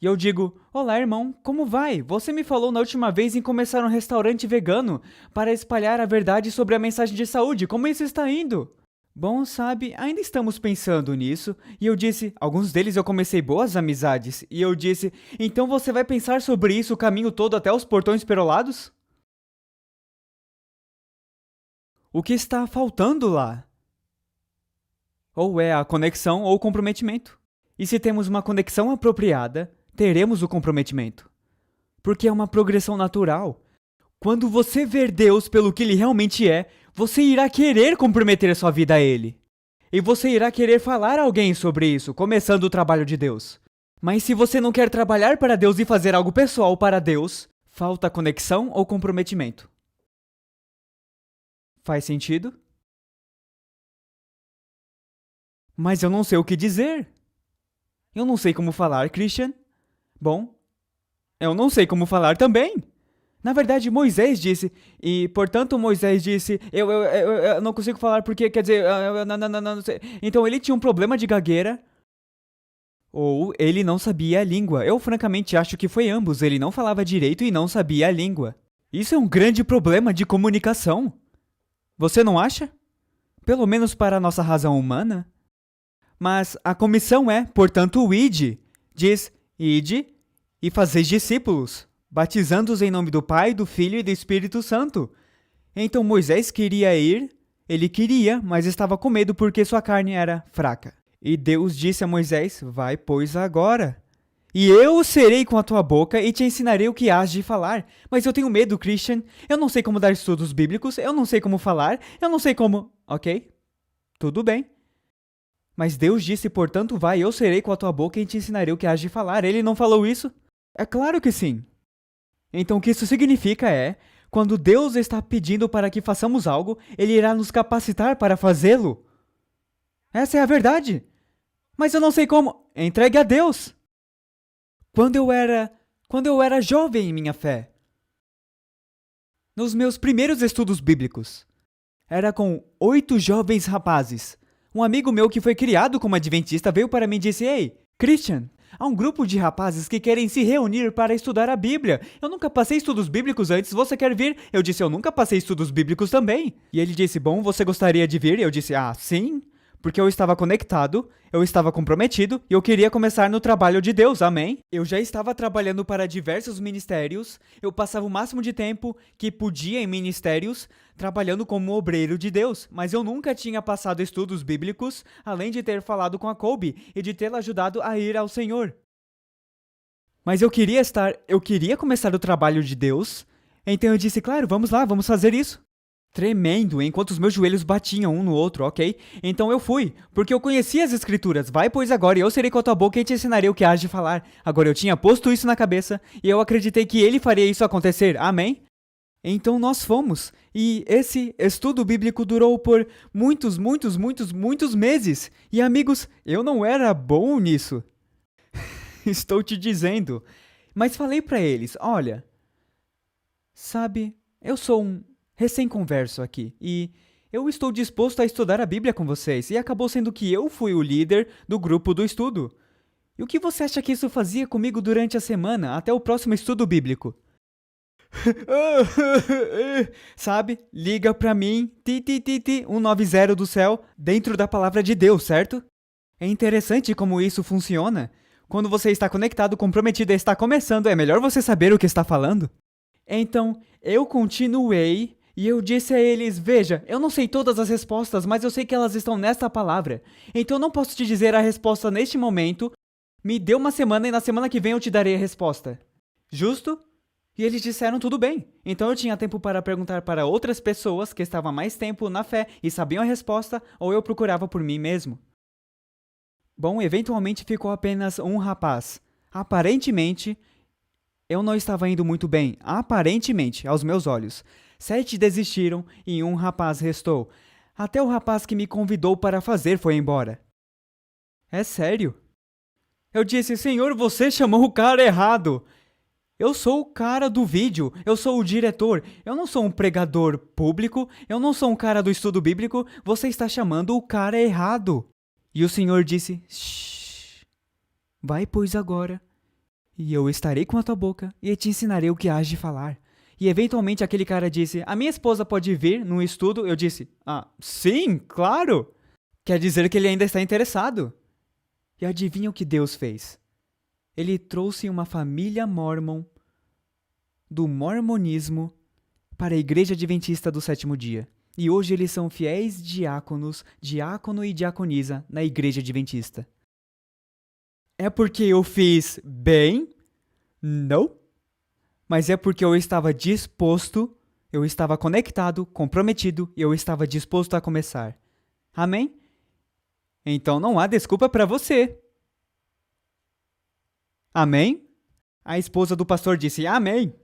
E eu digo, olá irmão, como vai? Você me falou na última vez em começar um restaurante vegano para espalhar a verdade sobre a mensagem de saúde. Como isso está indo? Bom, sabe, ainda estamos pensando nisso. E eu disse, alguns deles eu comecei boas amizades. E eu disse, então você vai pensar sobre isso o caminho todo até os portões perolados? O que está faltando lá? Ou é a conexão ou o comprometimento. E se temos uma conexão apropriada, teremos o comprometimento. Porque é uma progressão natural. Quando você ver Deus pelo que Ele realmente é, você irá querer comprometer a sua vida a Ele. E você irá querer falar a alguém sobre isso, começando o trabalho de Deus. Mas se você não quer trabalhar para Deus e fazer algo pessoal para Deus, falta conexão ou comprometimento. Faz sentido? Mas eu não sei o que dizer. Eu não sei como falar, Christian. Bom, eu não sei como falar também. Na verdade, Moisés disse, e portanto Moisés disse, eu não consigo falar porque, quer dizer, não sei. Então ele tinha um problema de gagueira, ou ele não sabia a língua. Eu francamente acho que foi ambos, ele não falava direito e não sabia a língua. Isso é um grande problema de comunicação. Você não acha? Pelo menos para a nossa razão humana. Mas a comissão é, portanto, o ide. Diz, ide e fazeis discípulos, batizando-os em nome do Pai, do Filho e do Espírito Santo. Então Moisés queria ir, ele queria, mas estava com medo porque sua carne era fraca. E Deus disse a Moisés, vai, pois, agora. E eu serei com a tua boca e te ensinarei o que hás de falar. Mas eu tenho medo, Christian. Eu não sei como dar estudos bíblicos, eu não sei como falar, eu não sei como... Ok, tudo bem. Mas Deus disse, portanto, vai, eu serei com a tua boca e te ensinarei o que hás de falar. Ele não falou isso? É claro que sim. Então o que isso significa é, quando Deus está pedindo para que façamos algo, Ele irá nos capacitar para fazê-lo. Essa é a verdade. Mas eu não sei como. Entregue a Deus. Quando eu era jovem em minha fé, nos meus primeiros estudos bíblicos, era com 8 jovens rapazes. Um amigo meu que foi criado como adventista veio para mim e disse, ei, Christian, Há um grupo de rapazes que querem se reunir para estudar a Bíblia. Eu nunca passei estudos bíblicos antes, você quer vir? Eu disse, eu nunca passei estudos bíblicos também. E ele disse, bom, você gostaria de vir? Eu disse, sim, porque eu estava conectado, eu estava comprometido e eu queria começar no trabalho de Deus, amém? Eu já estava trabalhando para diversos ministérios, eu passava o máximo de tempo que podia em ministérios, trabalhando como obreiro de Deus, mas eu nunca tinha passado estudos bíblicos, além de ter falado com a Colby e de tê-la ajudado a ir ao Senhor. Mas eu queria começar o trabalho de Deus, então eu disse, claro, vamos lá, vamos fazer isso. Tremendo, enquanto os meus joelhos batiam um no outro, ok? Então eu fui, porque eu conhecia as escrituras. Vai, pois agora, e eu serei com a tua boca e te ensinarei o que hás de falar. Agora eu tinha posto isso na cabeça, e eu acreditei que ele faria isso acontecer, amém? Então nós fomos, e esse estudo bíblico durou por muitos meses. E amigos, eu não era bom nisso. Estou te dizendo. Mas falei pra eles, olha, sabe, eu sou um recém-converso aqui, e eu estou disposto a estudar a Bíblia com vocês, e acabou sendo que eu fui o líder do grupo do estudo. E o que você acha que isso fazia comigo durante a semana, até o próximo estudo bíblico? Sabe, liga pra mim, 190 do céu, dentro da palavra de Deus, certo? É interessante como isso funciona. Quando você está conectado, comprometido e está começando, é melhor você saber o que está falando. Então, eu continuei e eu disse a eles, veja, eu não sei todas as respostas, mas eu sei que elas estão nesta palavra. Então eu não posso te dizer a resposta neste momento. Me dê uma semana e na semana que vem eu te darei a resposta. Justo? E eles disseram tudo bem. Então eu tinha tempo para perguntar para outras pessoas que estavam há mais tempo na fé e sabiam a resposta, ou eu procurava por mim mesmo. Bom, eventualmente ficou apenas um rapaz. Aparentemente, eu não estava indo muito bem, aparentemente, aos meus olhos. 7 desistiram e um rapaz restou. Até o rapaz que me convidou para fazer foi embora. É sério? Eu disse, Senhor, você chamou o cara errado. Eu sou o cara do vídeo, eu sou o diretor, eu não sou um pregador público, eu não sou um cara do estudo bíblico, você está chamando o cara errado. E o Senhor disse, shh, vai pois agora. E eu estarei com a tua boca e te ensinarei o que hás de falar. E eventualmente aquele cara disse, a minha esposa pode vir no estudo? Eu disse, sim, claro. Quer dizer que ele ainda está interessado. E adivinha o que Deus fez? Ele trouxe uma família mórmon do mormonismo para a Igreja Adventista do Sétimo Dia. E hoje eles são fiéis diáconos, diácono e diaconisa na Igreja Adventista. É porque eu fiz bem? Não. Mas é porque eu estava disposto, eu estava conectado, comprometido e eu estava disposto a começar. Amém? Então não há desculpa para você. Amém? A esposa do pastor disse amém.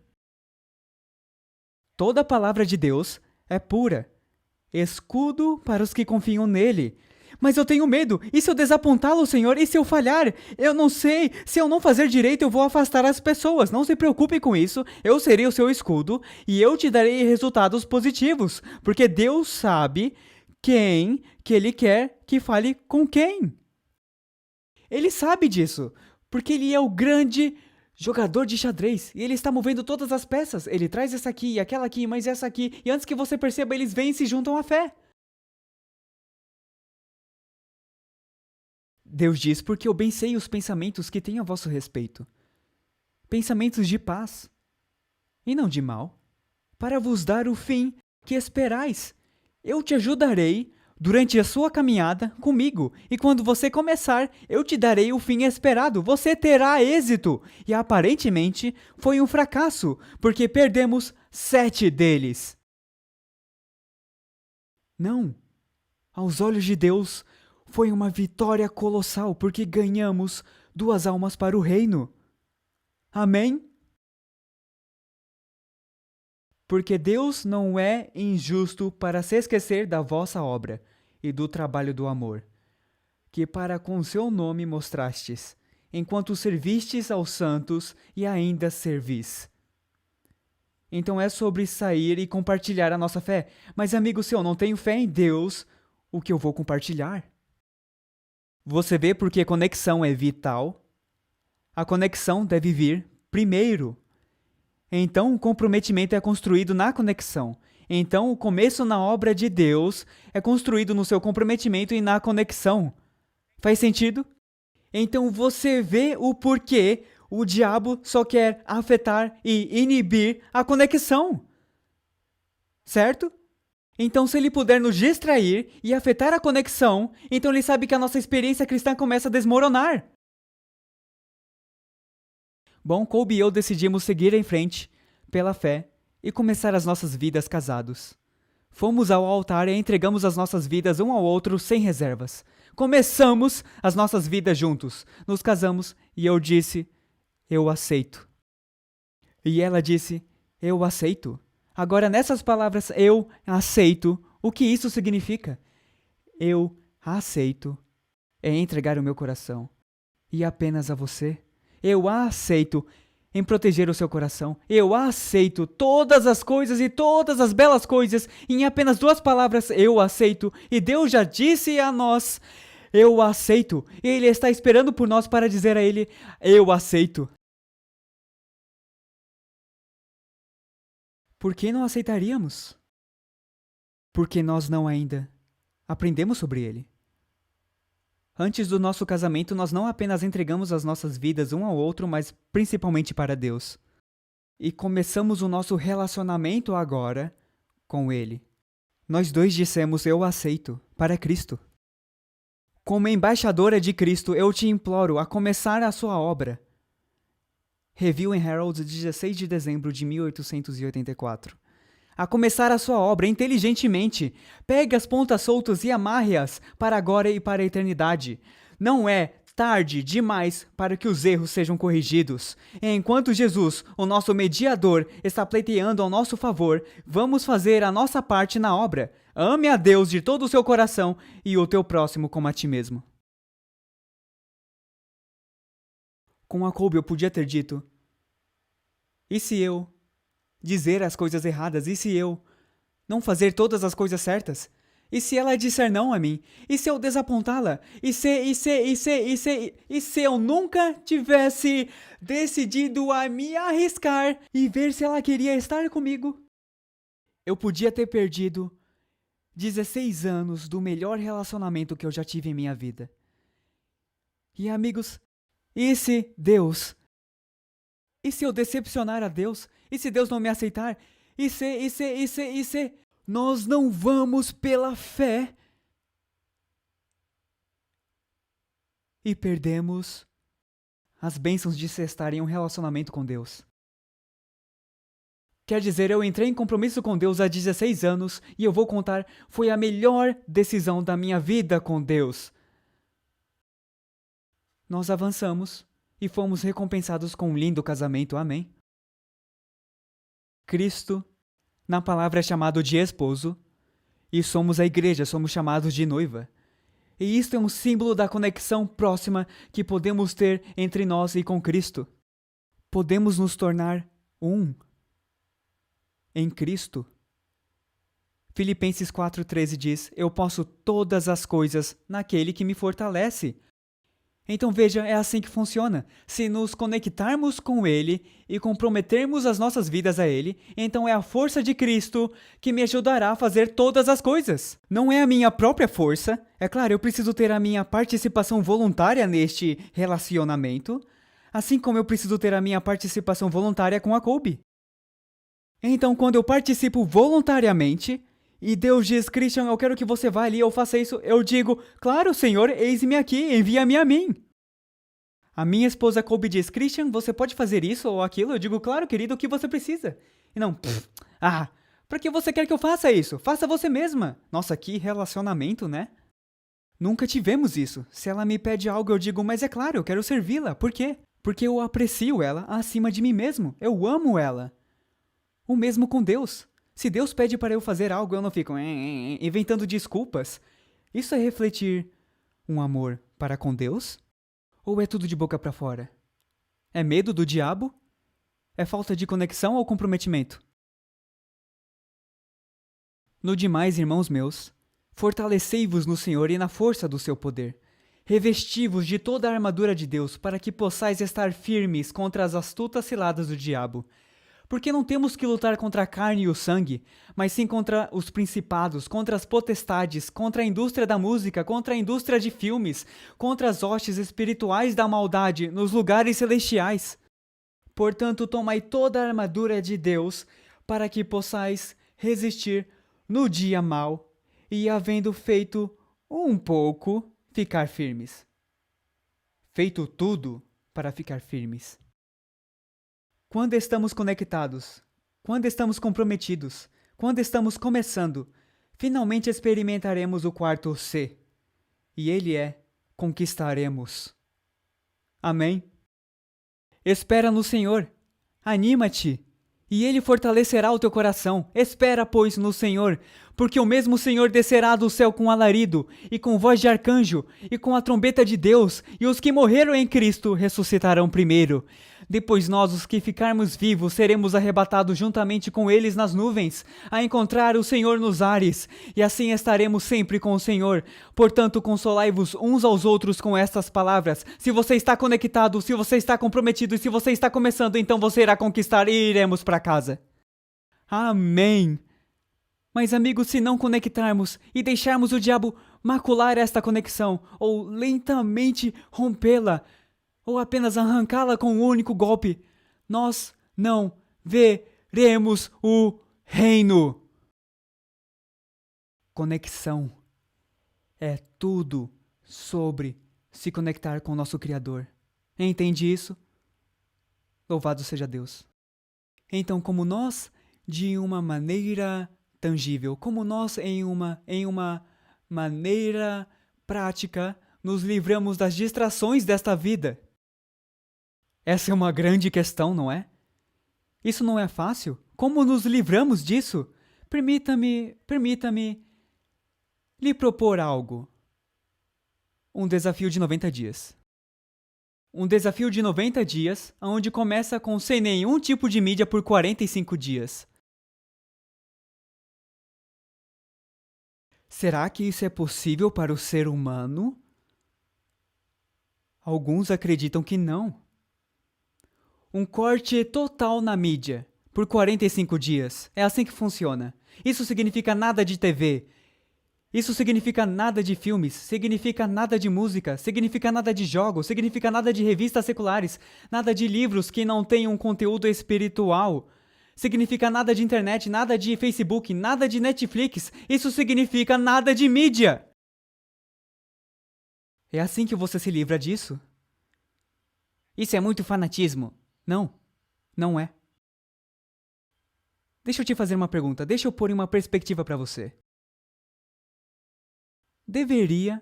Toda a palavra de Deus é pura. Escudo para os que confiam nele. Mas eu tenho medo. E se eu desapontá-lo, Senhor? E se eu falhar? Eu não sei. Se eu não fazer direito, eu vou afastar as pessoas. Não se preocupe com isso. Eu serei o seu escudo e eu te darei resultados positivos. Porque Deus sabe quem que Ele quer que fale com quem. Ele sabe disso. Porque Ele é o grande jogador de xadrez. E Ele está movendo todas as peças. Ele traz essa aqui, aquela aqui, mas essa aqui. E antes que você perceba, eles vêm e se juntam à fé. Deus diz, porque eu bem sei os pensamentos que tenho a vosso respeito. Pensamentos de paz, e não de mal, para vos dar o fim que esperais. Eu te ajudarei durante a sua caminhada comigo, e quando você começar, eu te darei o fim esperado. Você terá êxito. E aparentemente foi um fracasso, porque perdemos 7 deles. Não, aos olhos de Deus, foi uma vitória colossal, porque ganhamos 2 almas para o reino. Amém? Porque Deus não é injusto para se esquecer da vossa obra e do trabalho do amor, que para com seu nome mostrastes, enquanto servistes aos santos e ainda servis. Então é sobre sair e compartilhar a nossa fé. Mas, amigo, se eu não tenho fé em Deus, o que eu vou compartilhar? Você vê porque conexão é vital? A conexão deve vir primeiro. Então, o comprometimento é construído na conexão. Então, o começo na obra de Deus é construído no seu comprometimento e na conexão. Faz sentido? Então, você vê o porquê o diabo só quer afetar e inibir a conexão. Certo? Então, se ele puder nos distrair e afetar a conexão, então ele sabe que a nossa experiência cristã começa a desmoronar. Bom, Colby e eu decidimos seguir em frente, pela fé, e começar as nossas vidas casados. Fomos ao altar e entregamos as nossas vidas um ao outro sem reservas. Começamos as nossas vidas juntos. Nos casamos e eu disse, eu aceito. E ela disse, eu aceito. Agora, nessas palavras, eu aceito, o que isso significa? Eu aceito é entregar o meu coração. E apenas a você. Eu aceito em proteger o seu coração. Eu aceito todas as coisas e todas as belas coisas em apenas 2 palavras. Eu aceito. E Deus já disse a nós, eu aceito. E Ele está esperando por nós para dizer a Ele, eu aceito. Por que não aceitaríamos? Porque nós não ainda aprendemos sobre Ele. Antes do nosso casamento, nós não apenas entregamos as nossas vidas um ao outro, mas principalmente para Deus. E começamos o nosso relacionamento agora com Ele. Nós 2 dissemos, eu aceito, para Cristo. Como embaixadora de Cristo, eu te imploro a começar a sua obra. Review in Herald, 16 de dezembro de 1884. A começar a sua obra inteligentemente. Pegue as pontas soltas e amarre-as para agora e para a eternidade. Não é tarde demais para que os erros sejam corrigidos. Enquanto Jesus, o nosso mediador, está pleiteando ao nosso favor, vamos fazer a nossa parte na obra. Ame a Deus de todo o seu coração e o teu próximo como a ti mesmo. Com a Colby eu podia ter dito, e se eu dizer as coisas erradas? E se eu não fazer todas as coisas certas? E se ela disser não a mim? E se eu desapontá-la? E se eu nunca tivesse decidido a me arriscar e ver se ela queria estar comigo? Eu podia ter perdido 16 anos do melhor relacionamento que eu já tive em minha vida. E amigos, e se Deus... E se eu decepcionar a Deus? E se Deus não me aceitar? E se... Nós não vamos pela fé. E perdemos as bênçãos de se estar em um relacionamento com Deus. Quer dizer, eu entrei em compromisso com Deus há 16 anos e eu vou contar, foi a melhor decisão da minha vida com Deus. Nós avançamos e fomos recompensados com um lindo casamento, amém? Cristo, na palavra, é chamado de esposo, e somos a igreja, somos chamados de noiva. E isto é um símbolo da conexão próxima que podemos ter entre nós e com Cristo. Podemos nos tornar um em Cristo. Filipenses 4,13 diz, eu posso todas as coisas naquele que me fortalece. Então veja, é assim que funciona. Se nos conectarmos com Ele e comprometermos as nossas vidas a Ele, então é a força de Cristo que me ajudará a fazer todas as coisas. Não é a minha própria força. É claro, eu preciso ter a minha participação voluntária neste relacionamento, assim como eu preciso ter a minha participação voluntária com a Colby. Então, quando eu participo voluntariamente, e Deus diz, Christian, eu quero que você vá ali, eu faça isso. Eu digo, claro, Senhor, eis-me aqui, envia-me a mim. A minha esposa Colby diz, Christian, você pode fazer isso ou aquilo? Eu digo, claro, querido, o que você precisa? E não, pra que você quer que eu faça isso? Faça você mesma. Nossa, que relacionamento, né? Nunca tivemos isso. Se ela me pede algo, eu digo, mas é claro, eu quero servi-la. Por quê? Porque eu aprecio ela acima de mim mesmo. Eu amo ela. O mesmo com Deus. Se Deus pede para eu fazer algo, eu não fico inventando desculpas. Isso é refletir um amor para com Deus? Ou é tudo de boca para fora? É medo do diabo? É falta de conexão ou comprometimento? No demais, irmãos meus, fortalecei-vos no Senhor e na força do seu poder. Revesti-vos de toda a armadura de Deus, para que possais estar firmes contra as astutas ciladas do diabo. Porque não temos que lutar contra a carne e o sangue, mas sim contra os principados, contra as potestades, contra a indústria da música, contra a indústria de filmes, contra as hostes espirituais da maldade nos lugares celestiais. Portanto, tomai toda a armadura de Deus, para que possais resistir no dia mau, e havendo feito um pouco, ficar firmes. Feito tudo para ficar firmes. Quando estamos conectados, quando estamos comprometidos, quando estamos começando, finalmente experimentaremos o quarto C. E ele é: conquistaremos. Amém? Espera no Senhor. Anima-te. E ele fortalecerá o teu coração. Espera, pois, no Senhor, porque o mesmo Senhor descerá do céu com alarido, e com voz de arcanjo, e com a trombeta de Deus, e os que morreram em Cristo ressuscitarão primeiro. Depois nós, os que ficarmos vivos, seremos arrebatados juntamente com eles nas nuvens, a encontrar o Senhor nos ares, e assim estaremos sempre com o Senhor. Portanto, consolai-vos uns aos outros com estas palavras. Se você está conectado, se você está comprometido, e se você está começando, então você irá conquistar e iremos para casa. Amém! Mas, amigos, se não conectarmos e deixarmos o diabo macular esta conexão, ou lentamente rompê-la, ou apenas arrancá-la com um único golpe, nós não veremos o reino. Conexão é tudo sobre se conectar com o nosso Criador. Entende isso? Louvado seja Deus. Então, como nós, de uma maneira tangível, como nós, em uma maneira prática, nos livramos das distrações desta vida? Essa é uma grande questão, não é? Isso não é fácil? Como nos livramos disso? Permita-me lhe propor algo. Um desafio de 90 dias. Um desafio de 90 dias, onde começa com sem nenhum tipo de mídia por 45 dias. Será que isso é possível para o ser humano? Alguns acreditam que não. Um corte total na mídia, por 45 dias. É assim que funciona. Isso significa nada de TV. Isso significa nada de filmes. Significa nada de música. Significa nada de jogos. Significa nada de revistas seculares. Nada de livros que não tenham conteúdo espiritual. Significa nada de internet, nada de Facebook, nada de Netflix. Isso significa nada de mídia. É assim que você se livra disso? Isso é muito fanatismo. Não, não é. Deixa eu te fazer uma pergunta, deixa eu pôr em uma perspectiva para você. Deveria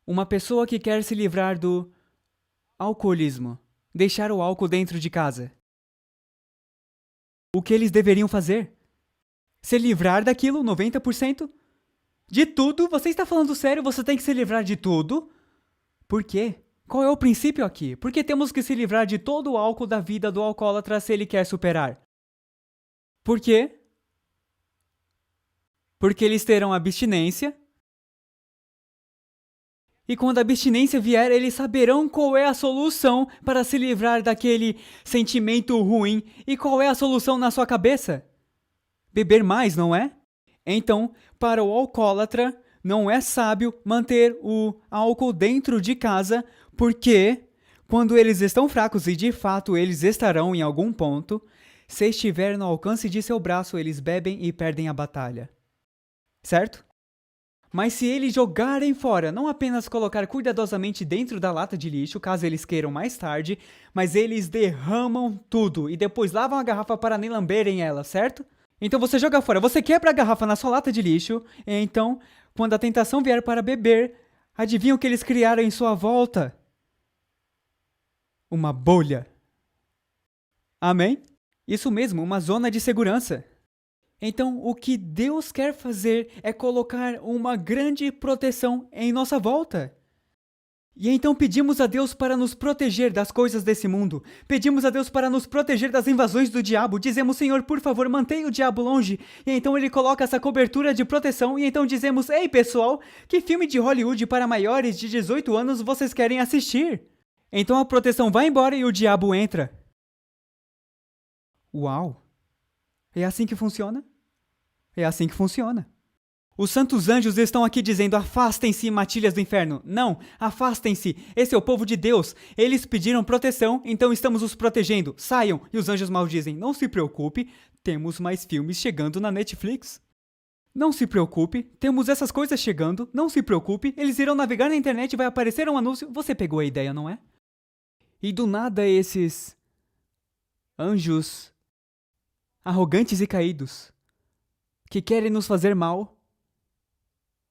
uma pessoa que quer se livrar do alcoolismo deixar o álcool dentro de casa? O que eles deveriam fazer? Se livrar daquilo, 90%? De tudo? Você está falando sério? Você tem que se livrar de tudo? Por quê? Qual é o princípio aqui? Por que temos que se livrar de todo o álcool da vida do alcoólatra se ele quer superar? Por quê? Porque eles terão abstinência. E quando a abstinência vier, eles saberão qual é a solução para se livrar daquele sentimento ruim. E qual é a solução na sua cabeça? Beber mais, não é? Então, para o alcoólatra, não é sábio manter o álcool dentro de casa, porque quando eles estão fracos, e de fato eles estarão em algum ponto, se estiver no alcance de seu braço, eles bebem e perdem a batalha. Certo? Mas se eles jogarem fora, não apenas colocar cuidadosamente dentro da lata de lixo, caso eles queiram mais tarde, mas eles derramam tudo e depois lavam a garrafa para nem lamberem ela, certo? Então você joga fora, você quebra a garrafa na sua lata de lixo, e então, quando a tentação vier para beber, adivinha o que eles criaram em sua volta? Uma bolha. Amém? Isso mesmo, uma zona de segurança. Então, o que Deus quer fazer é colocar uma grande proteção em nossa volta. E então pedimos a Deus para nos proteger das coisas desse mundo. Pedimos a Deus para nos proteger das invasões do diabo. Dizemos, Senhor, por favor, mantenha o diabo longe. E então ele coloca essa cobertura de proteção. E então dizemos, ei pessoal, que filme de Hollywood para maiores de 18 anos vocês querem assistir? Então a proteção vai embora e o diabo entra. Uau! É assim que funciona? É assim que funciona. Os santos anjos estão aqui dizendo, afastem-se, matilhas do inferno. Não, afastem-se, esse é o povo de Deus. Eles pediram proteção, então estamos os protegendo. Saiam. E os anjos maus dizem, não se preocupe, temos mais filmes chegando na Netflix. Não se preocupe, temos essas coisas chegando, não se preocupe, eles irão navegar na internet e vai aparecer um anúncio. Você pegou a ideia, não é? E do nada esses anjos arrogantes e caídos, que querem nos fazer mal,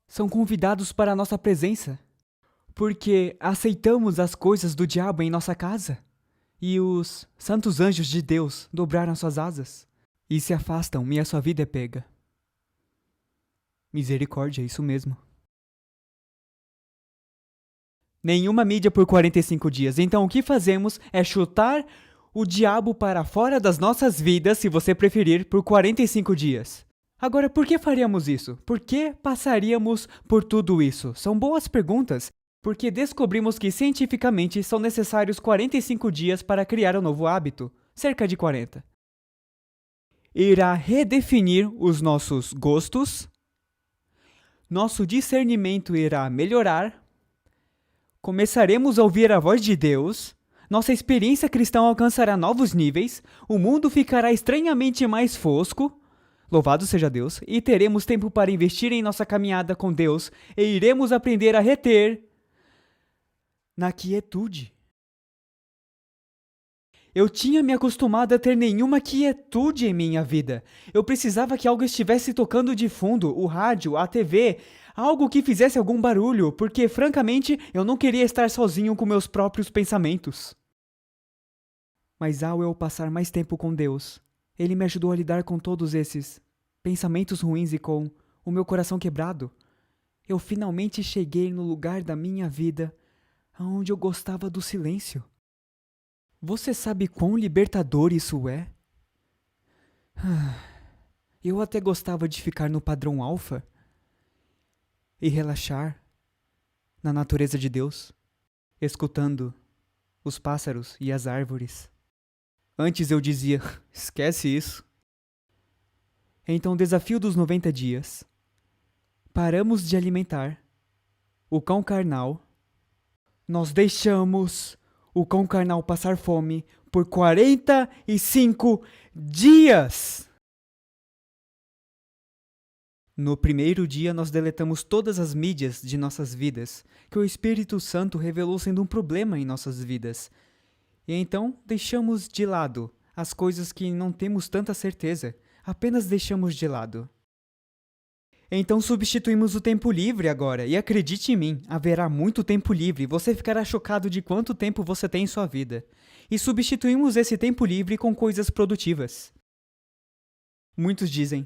são convidados para a nossa presença, porque aceitamos as coisas do diabo em nossa casa. E os santos anjos de Deus dobraram suas asas e se afastam e a sua vida é pega. Misericórdia, isso mesmo. Nenhuma mídia por 45 dias. Então o que fazemos é chutar o diabo para fora das nossas vidas, se você preferir, por 45 dias. Agora, por que faríamos isso? Por que passaríamos por tudo isso? São boas perguntas, porque descobrimos que cientificamente são necessários 45 dias para criar um novo hábito, cerca de 40. Irá redefinir os nossos gostos, nosso discernimento irá melhorar, começaremos a ouvir a voz de Deus, nossa experiência cristã alcançará novos níveis, o mundo ficará estranhamente mais fosco, louvado seja Deus, e teremos tempo para investir em nossa caminhada com Deus e iremos aprender a reter na quietude. Eu tinha me acostumado a ter nenhuma quietude em minha vida. Eu precisava que algo estivesse tocando de fundo, o rádio, a TV, algo que fizesse algum barulho, porque, francamente, eu não queria estar sozinho com meus próprios pensamentos. Mas ao eu passar mais tempo com Deus, Ele me ajudou a lidar com todos esses pensamentos ruins e com o meu coração quebrado. Eu finalmente cheguei no lugar da minha vida onde eu gostava do silêncio. Você sabe quão libertador isso é? Eu até gostava de ficar no padrão alfa e relaxar na natureza de Deus, escutando os pássaros e as árvores. Antes eu dizia, esquece isso. Então, o desafio dos 90 dias. Paramos de alimentar o cão carnal. Nós deixamos o cão carnal passar fome por 45 dias. No primeiro dia, nós deletamos todas as mídias de nossas vidas, que o Espírito Santo revelou sendo um problema em nossas vidas. E então, deixamos de lado as coisas que não temos tanta certeza, apenas deixamos de lado. Então substituímos o tempo livre agora, e acredite em mim, haverá muito tempo livre, você ficará chocado de quanto tempo você tem em sua vida. E substituímos esse tempo livre com coisas produtivas. Muitos dizem,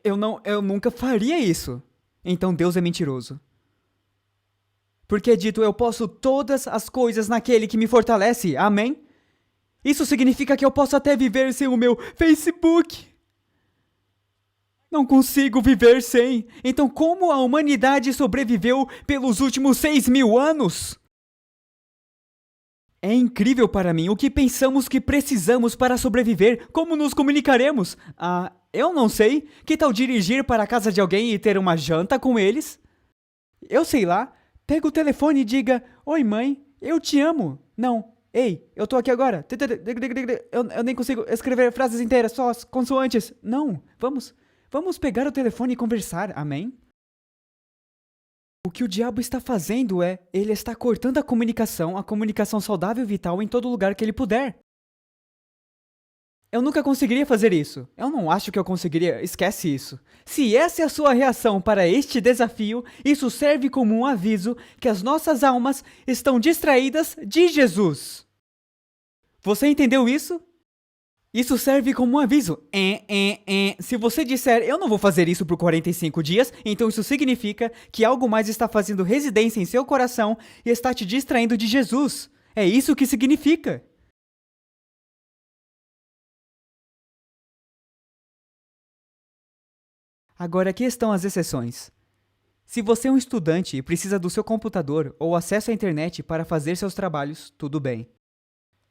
eu nunca faria isso. Então Deus é mentiroso. Porque é dito, eu posso todas as coisas naquele que me fortalece, amém? Isso significa que eu posso até viver sem o meu Facebook. Não consigo viver sem. Então como a humanidade sobreviveu pelos últimos 6.000 anos? É incrível para mim o que pensamos que precisamos para sobreviver. Como nos comunicaremos? Eu não sei. Que tal dirigir para a casa de alguém e ter uma janta com eles? Eu sei lá. Pega o telefone e diga, oi mãe, eu te amo. Não, ei, eu tô aqui agora. Eu nem consigo escrever frases inteiras, só as consoantes. Não, vamos pegar o telefone e conversar, amém? O que o diabo está fazendo ele está cortando a comunicação saudável e vital em todo lugar que ele puder. Eu nunca conseguiria fazer isso. Eu não acho que eu conseguiria. Esquece isso. Se essa é a sua reação para este desafio, isso serve como um aviso que as nossas almas estão distraídas de Jesus. Você entendeu isso? Isso serve como um aviso. Se você disser, eu não vou fazer isso por 45 dias, então isso significa que algo mais está fazendo residência em seu coração e está te distraindo de Jesus. É isso que significa. Agora, aqui estão as exceções. Se você é um estudante e precisa do seu computador ou acesso à internet para fazer seus trabalhos, tudo bem.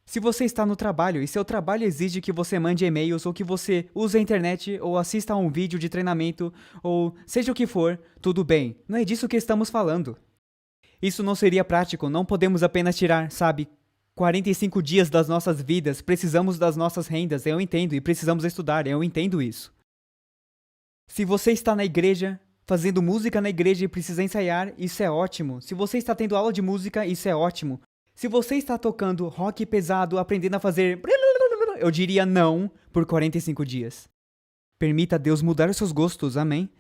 Se você está no trabalho e seu trabalho exige que você mande e-mails ou que você use a internet ou assista a um vídeo de treinamento ou seja o que for, tudo bem. Não é disso que estamos falando. Isso não seria prático, não podemos apenas tirar, 45 dias das nossas vidas, precisamos das nossas rendas, eu entendo, e precisamos estudar, eu entendo isso. Se você está na igreja, fazendo música na igreja e precisa ensaiar, isso é ótimo. Se você está tendo aula de música, isso é ótimo. Se você está tocando rock pesado, aprendendo a fazer... eu diria não por 45 dias. Permita Deus mudar os seus gostos, amém?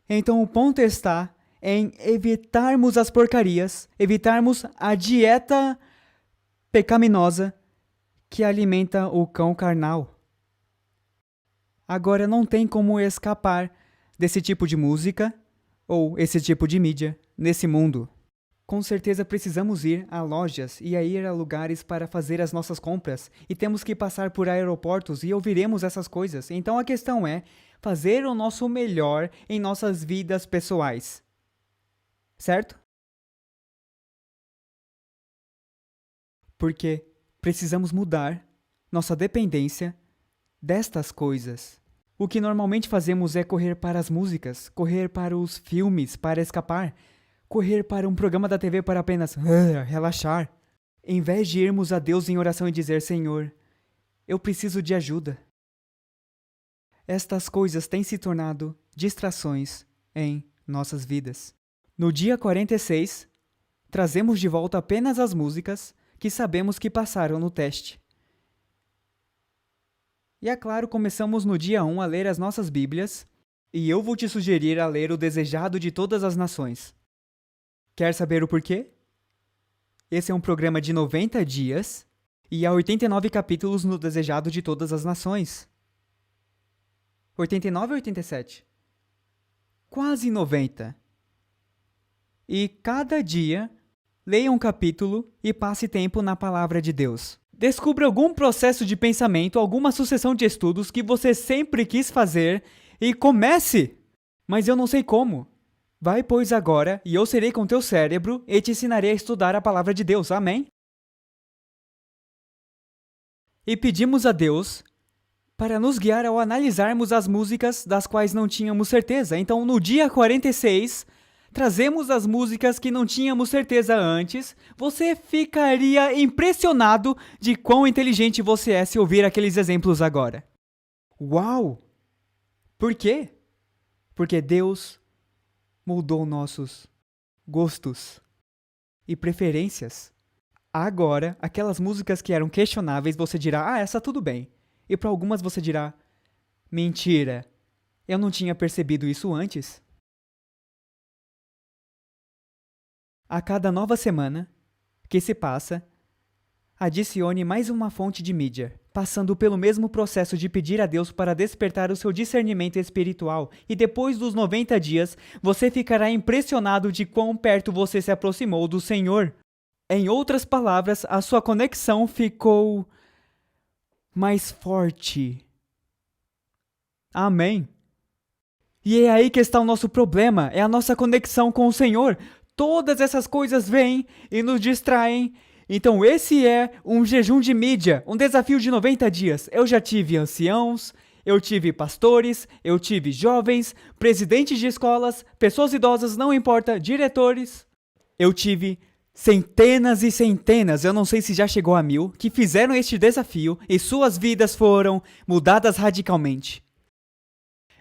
Então o ponto está em evitarmos as porcarias, evitarmos a dieta pecaminosa que alimenta o cão carnal. Agora não tem como escapar desse tipo de música ou esse tipo de mídia nesse mundo. Com certeza precisamos ir a lojas e a ir a lugares para fazer as nossas compras e temos que passar por aeroportos e ouviremos essas coisas. Então a questão é fazer o nosso melhor em nossas vidas pessoais. Certo? Porque precisamos mudar nossa dependência destas coisas. O que normalmente fazemos é correr para as músicas, correr para os filmes para escapar, correr para um programa da TV para apenas relaxar, em vez de irmos a Deus em oração e dizer, Senhor, eu preciso de ajuda. Estas coisas têm se tornado distrações em nossas vidas. No dia 46, trazemos de volta apenas as músicas que sabemos que passaram no teste. E é claro, começamos no dia 1 a ler as nossas Bíblias, e eu vou te sugerir a ler o Desejado de Todas as Nações. Quer saber o porquê? Esse é um programa de 90 dias e há 89 capítulos no Desejado de Todas as Nações. 89 ou 87? Quase 90. E cada dia, leia um capítulo e passe tempo na Palavra de Deus. Descubra algum processo de pensamento, alguma sucessão de estudos que você sempre quis fazer e comece! Mas eu não sei como. Vai, pois, agora, e eu serei com teu cérebro e te ensinarei a estudar a Palavra de Deus. Amém? E pedimos a Deus para nos guiar ao analisarmos as músicas das quais não tínhamos certeza. Então, no dia 46, trazemos as músicas que não tínhamos certeza antes. Você ficaria impressionado de quão inteligente você é se ouvir aqueles exemplos agora. Uau! Por quê? Porque Deus mudou nossos gostos e preferências. Agora, aquelas músicas que eram questionáveis, você dirá, essa tudo bem. E para algumas você dirá, mentira, eu não tinha percebido isso antes. A cada nova semana que se passa, adicione mais uma fonte de mídia, passando pelo mesmo processo de pedir a Deus para despertar o seu discernimento espiritual, e depois dos 90 dias, você ficará impressionado de quão perto você se aproximou do Senhor. Em outras palavras, a sua conexão ficou mais forte. Amém. E é aí que está o nosso problema, é a nossa conexão com o Senhor. Todas essas coisas vêm e nos distraem. Então esse é um jejum de mídia, um desafio de 90 dias. Eu já tive anciãos, eu tive pastores, eu tive jovens, presidentes de escolas, pessoas idosas, não importa, diretores. Eu tive centenas e centenas, eu não sei se já chegou a 1000, que fizeram este desafio e suas vidas foram mudadas radicalmente.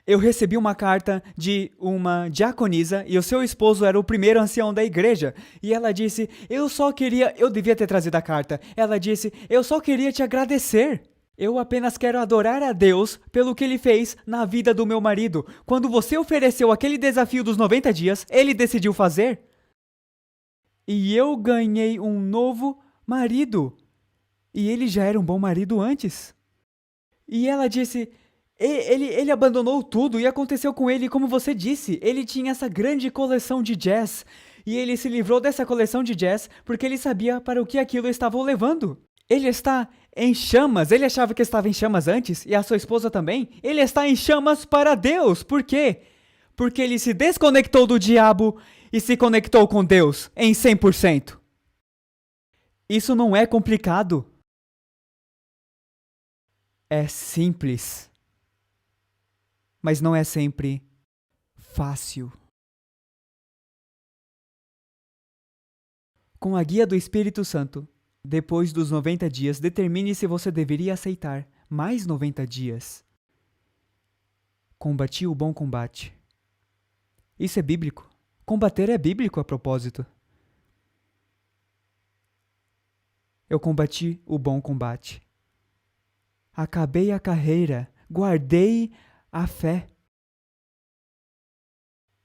Eu recebi uma carta de uma diaconisa e o seu esposo era o primeiro ancião da igreja. E ela disse, eu devia ter trazido a carta. Ela disse, eu só queria te agradecer. Eu apenas quero adorar a Deus pelo que Ele fez na vida do meu marido. Quando você ofereceu aquele desafio dos 90 dias, ele decidiu fazer. E eu ganhei um novo marido. E ele já era um bom marido antes. E ela disse, ele abandonou tudo e aconteceu com ele como você disse. Ele tinha essa grande coleção de jazz e ele se livrou dessa coleção de jazz porque ele sabia para o que aquilo estava o levando. Ele está em chamas, ele achava que estava em chamas antes e a sua esposa também. Ele está em chamas para Deus, por quê? Porque ele se desconectou do diabo e se conectou com Deus em 100%. Isso não é complicado. É simples. Mas não é sempre fácil. Com a guia do Espírito Santo, depois dos 90 dias, determine se você deveria aceitar mais 90 dias. Combati o bom combate. Isso é bíblico. Combater é bíblico a propósito. Eu combati o bom combate. Acabei a carreira, guardei a fé.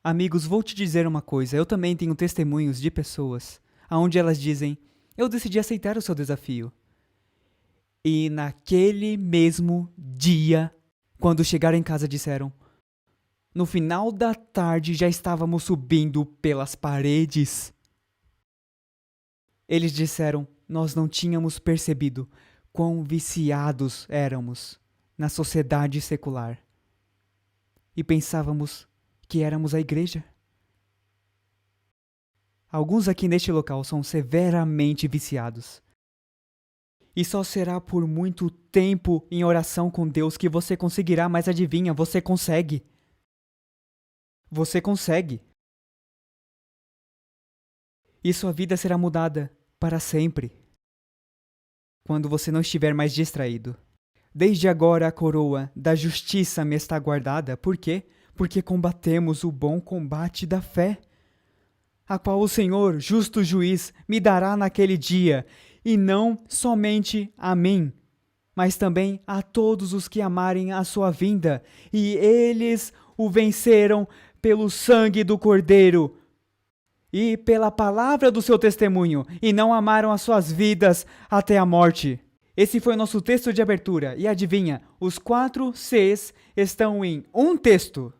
Amigos, vou te dizer uma coisa, eu também tenho testemunhos de pessoas onde elas dizem, eu decidi aceitar o seu desafio. E naquele mesmo dia, quando chegaram em casa disseram, no final da tarde já estávamos subindo pelas paredes. Eles disseram, nós não tínhamos percebido quão viciados éramos na sociedade secular. E pensávamos que éramos a igreja. Alguns aqui neste local são severamente viciados. E só será por muito tempo em oração com Deus que você conseguirá, mas adivinha, você consegue. Você consegue. E sua vida será mudada para sempre. Quando você não estiver mais distraído. Desde agora a coroa da justiça me está guardada. Por quê? Porque combatemos o bom combate da fé, a qual o Senhor, justo juiz, me dará naquele dia, e não somente a mim, mas também a todos os que amarem a sua vinda, e eles o venceram pelo sangue do Cordeiro e pela palavra do seu testemunho, e não amaram as suas vidas até a morte. Esse foi o nosso texto de abertura, e adivinha, os 4 Cs estão em um texto.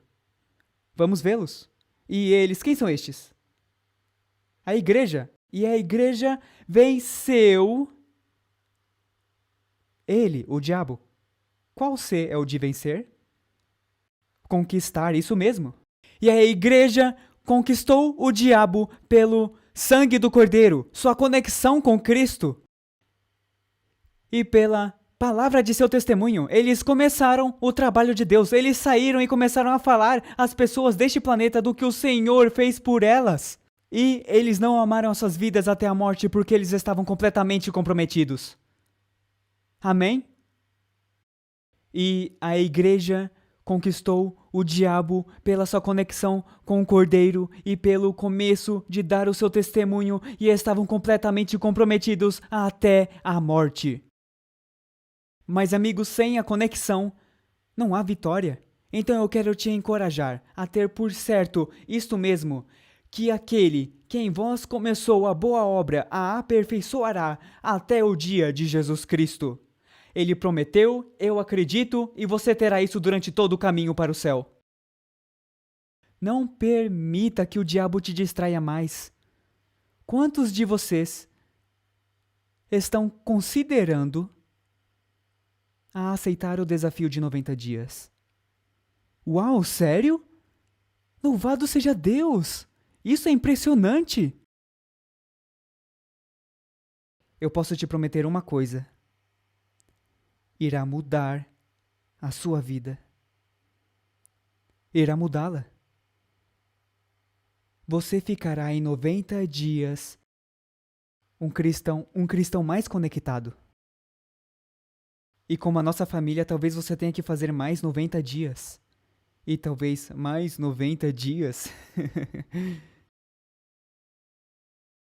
Vamos vê-los. E eles, quem são estes? A igreja. E a igreja venceu ele, o diabo. Qual C é o de vencer? Conquistar, isso mesmo. E a igreja conquistou o diabo pelo sangue do Cordeiro, sua conexão com Cristo. E pela palavra de seu testemunho, eles começaram o trabalho de Deus. Eles saíram e começaram a falar às pessoas deste planeta do que o Senhor fez por elas. E eles não amaram as suas vidas até a morte porque eles estavam completamente comprometidos. Amém? E a igreja conquistou o diabo pela sua conexão com o Cordeiro e pelo começo de dar o seu testemunho e estavam completamente comprometidos até a morte. Mas amigos, sem a conexão, não há vitória. Então eu quero te encorajar a ter por certo isto mesmo, que aquele que em vós começou a boa obra a aperfeiçoará até o dia de Jesus Cristo. Ele prometeu, eu acredito, e você terá isso durante todo o caminho para o céu. Não permita que o diabo te distraia mais. Quantos de vocês estão considerando a aceitar o desafio de 90 dias? Uau, sério? Louvado seja Deus! Isso é impressionante! Eu posso te prometer uma coisa. Irá mudar a sua vida. Irá mudá-la. Você ficará em 90 dias um cristão mais conectado. E como a nossa família, talvez você tenha que fazer mais 90 dias. E talvez mais 90 dias.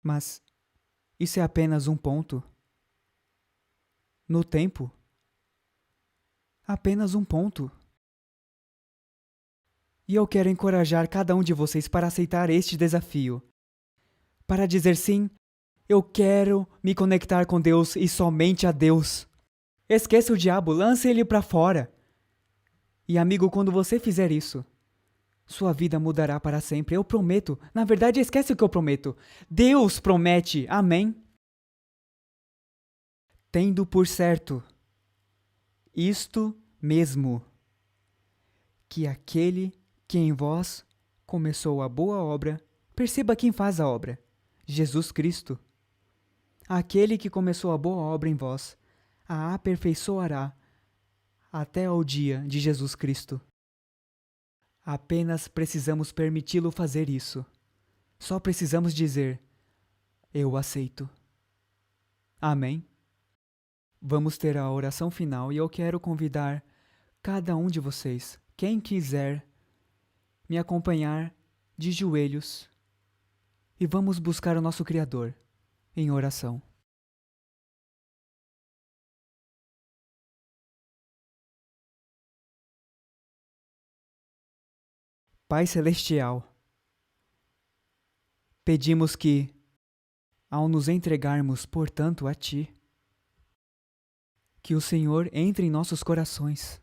Mas isso é apenas um ponto. No tempo. Apenas um ponto. E eu quero encorajar cada um de vocês para aceitar este desafio. Para dizer sim, eu quero me conectar com Deus e somente a Deus. Esqueça o diabo, lance ele para fora. E amigo, quando você fizer isso, sua vida mudará para sempre. Eu prometo. Na verdade, esquece o que eu prometo. Deus promete. Amém? Tendo por certo isto mesmo, que aquele que em vós começou a boa obra, perceba quem faz a obra: Jesus Cristo. Aquele que começou a boa obra em vós, a aperfeiçoará até ao dia de Jesus Cristo. Apenas precisamos permiti-lo fazer isso. Só precisamos dizer: eu aceito. Amém? Vamos ter a oração final e eu quero convidar cada um de vocês, quem quiser, me acompanhar de joelhos e vamos buscar o nosso Criador em oração. Pai Celestial, pedimos que, ao nos entregarmos, portanto, a Ti, que o Senhor entre em nossos corações.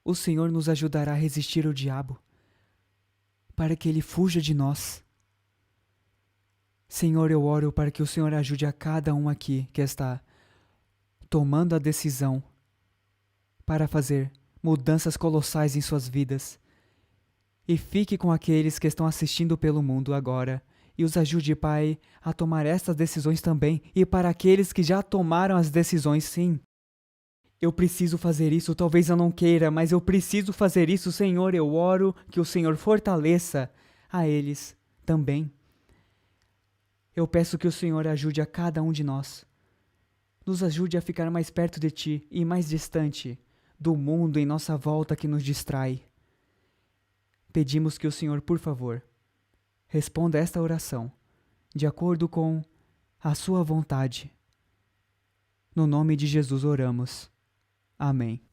O Senhor nos ajudará a resistir ao diabo, para que ele fuja de nós. Senhor, eu oro para que o Senhor ajude a cada um aqui que está tomando a decisão para fazer mudanças colossais em suas vidas. E fique com aqueles que estão assistindo pelo mundo agora e os ajude, Pai, a tomar estas decisões também. E para aqueles que já tomaram as decisões, sim. Eu preciso fazer isso, talvez eu não queira, mas eu preciso fazer isso, Senhor. Eu oro que o Senhor fortaleça a eles também. Eu peço que o Senhor ajude a cada um de nós. Nos ajude a ficar mais perto de Ti e mais distante do mundo em nossa volta que nos distrai. Pedimos que o Senhor, por favor, responda esta oração de acordo com a sua vontade. No nome de Jesus oramos. Amém.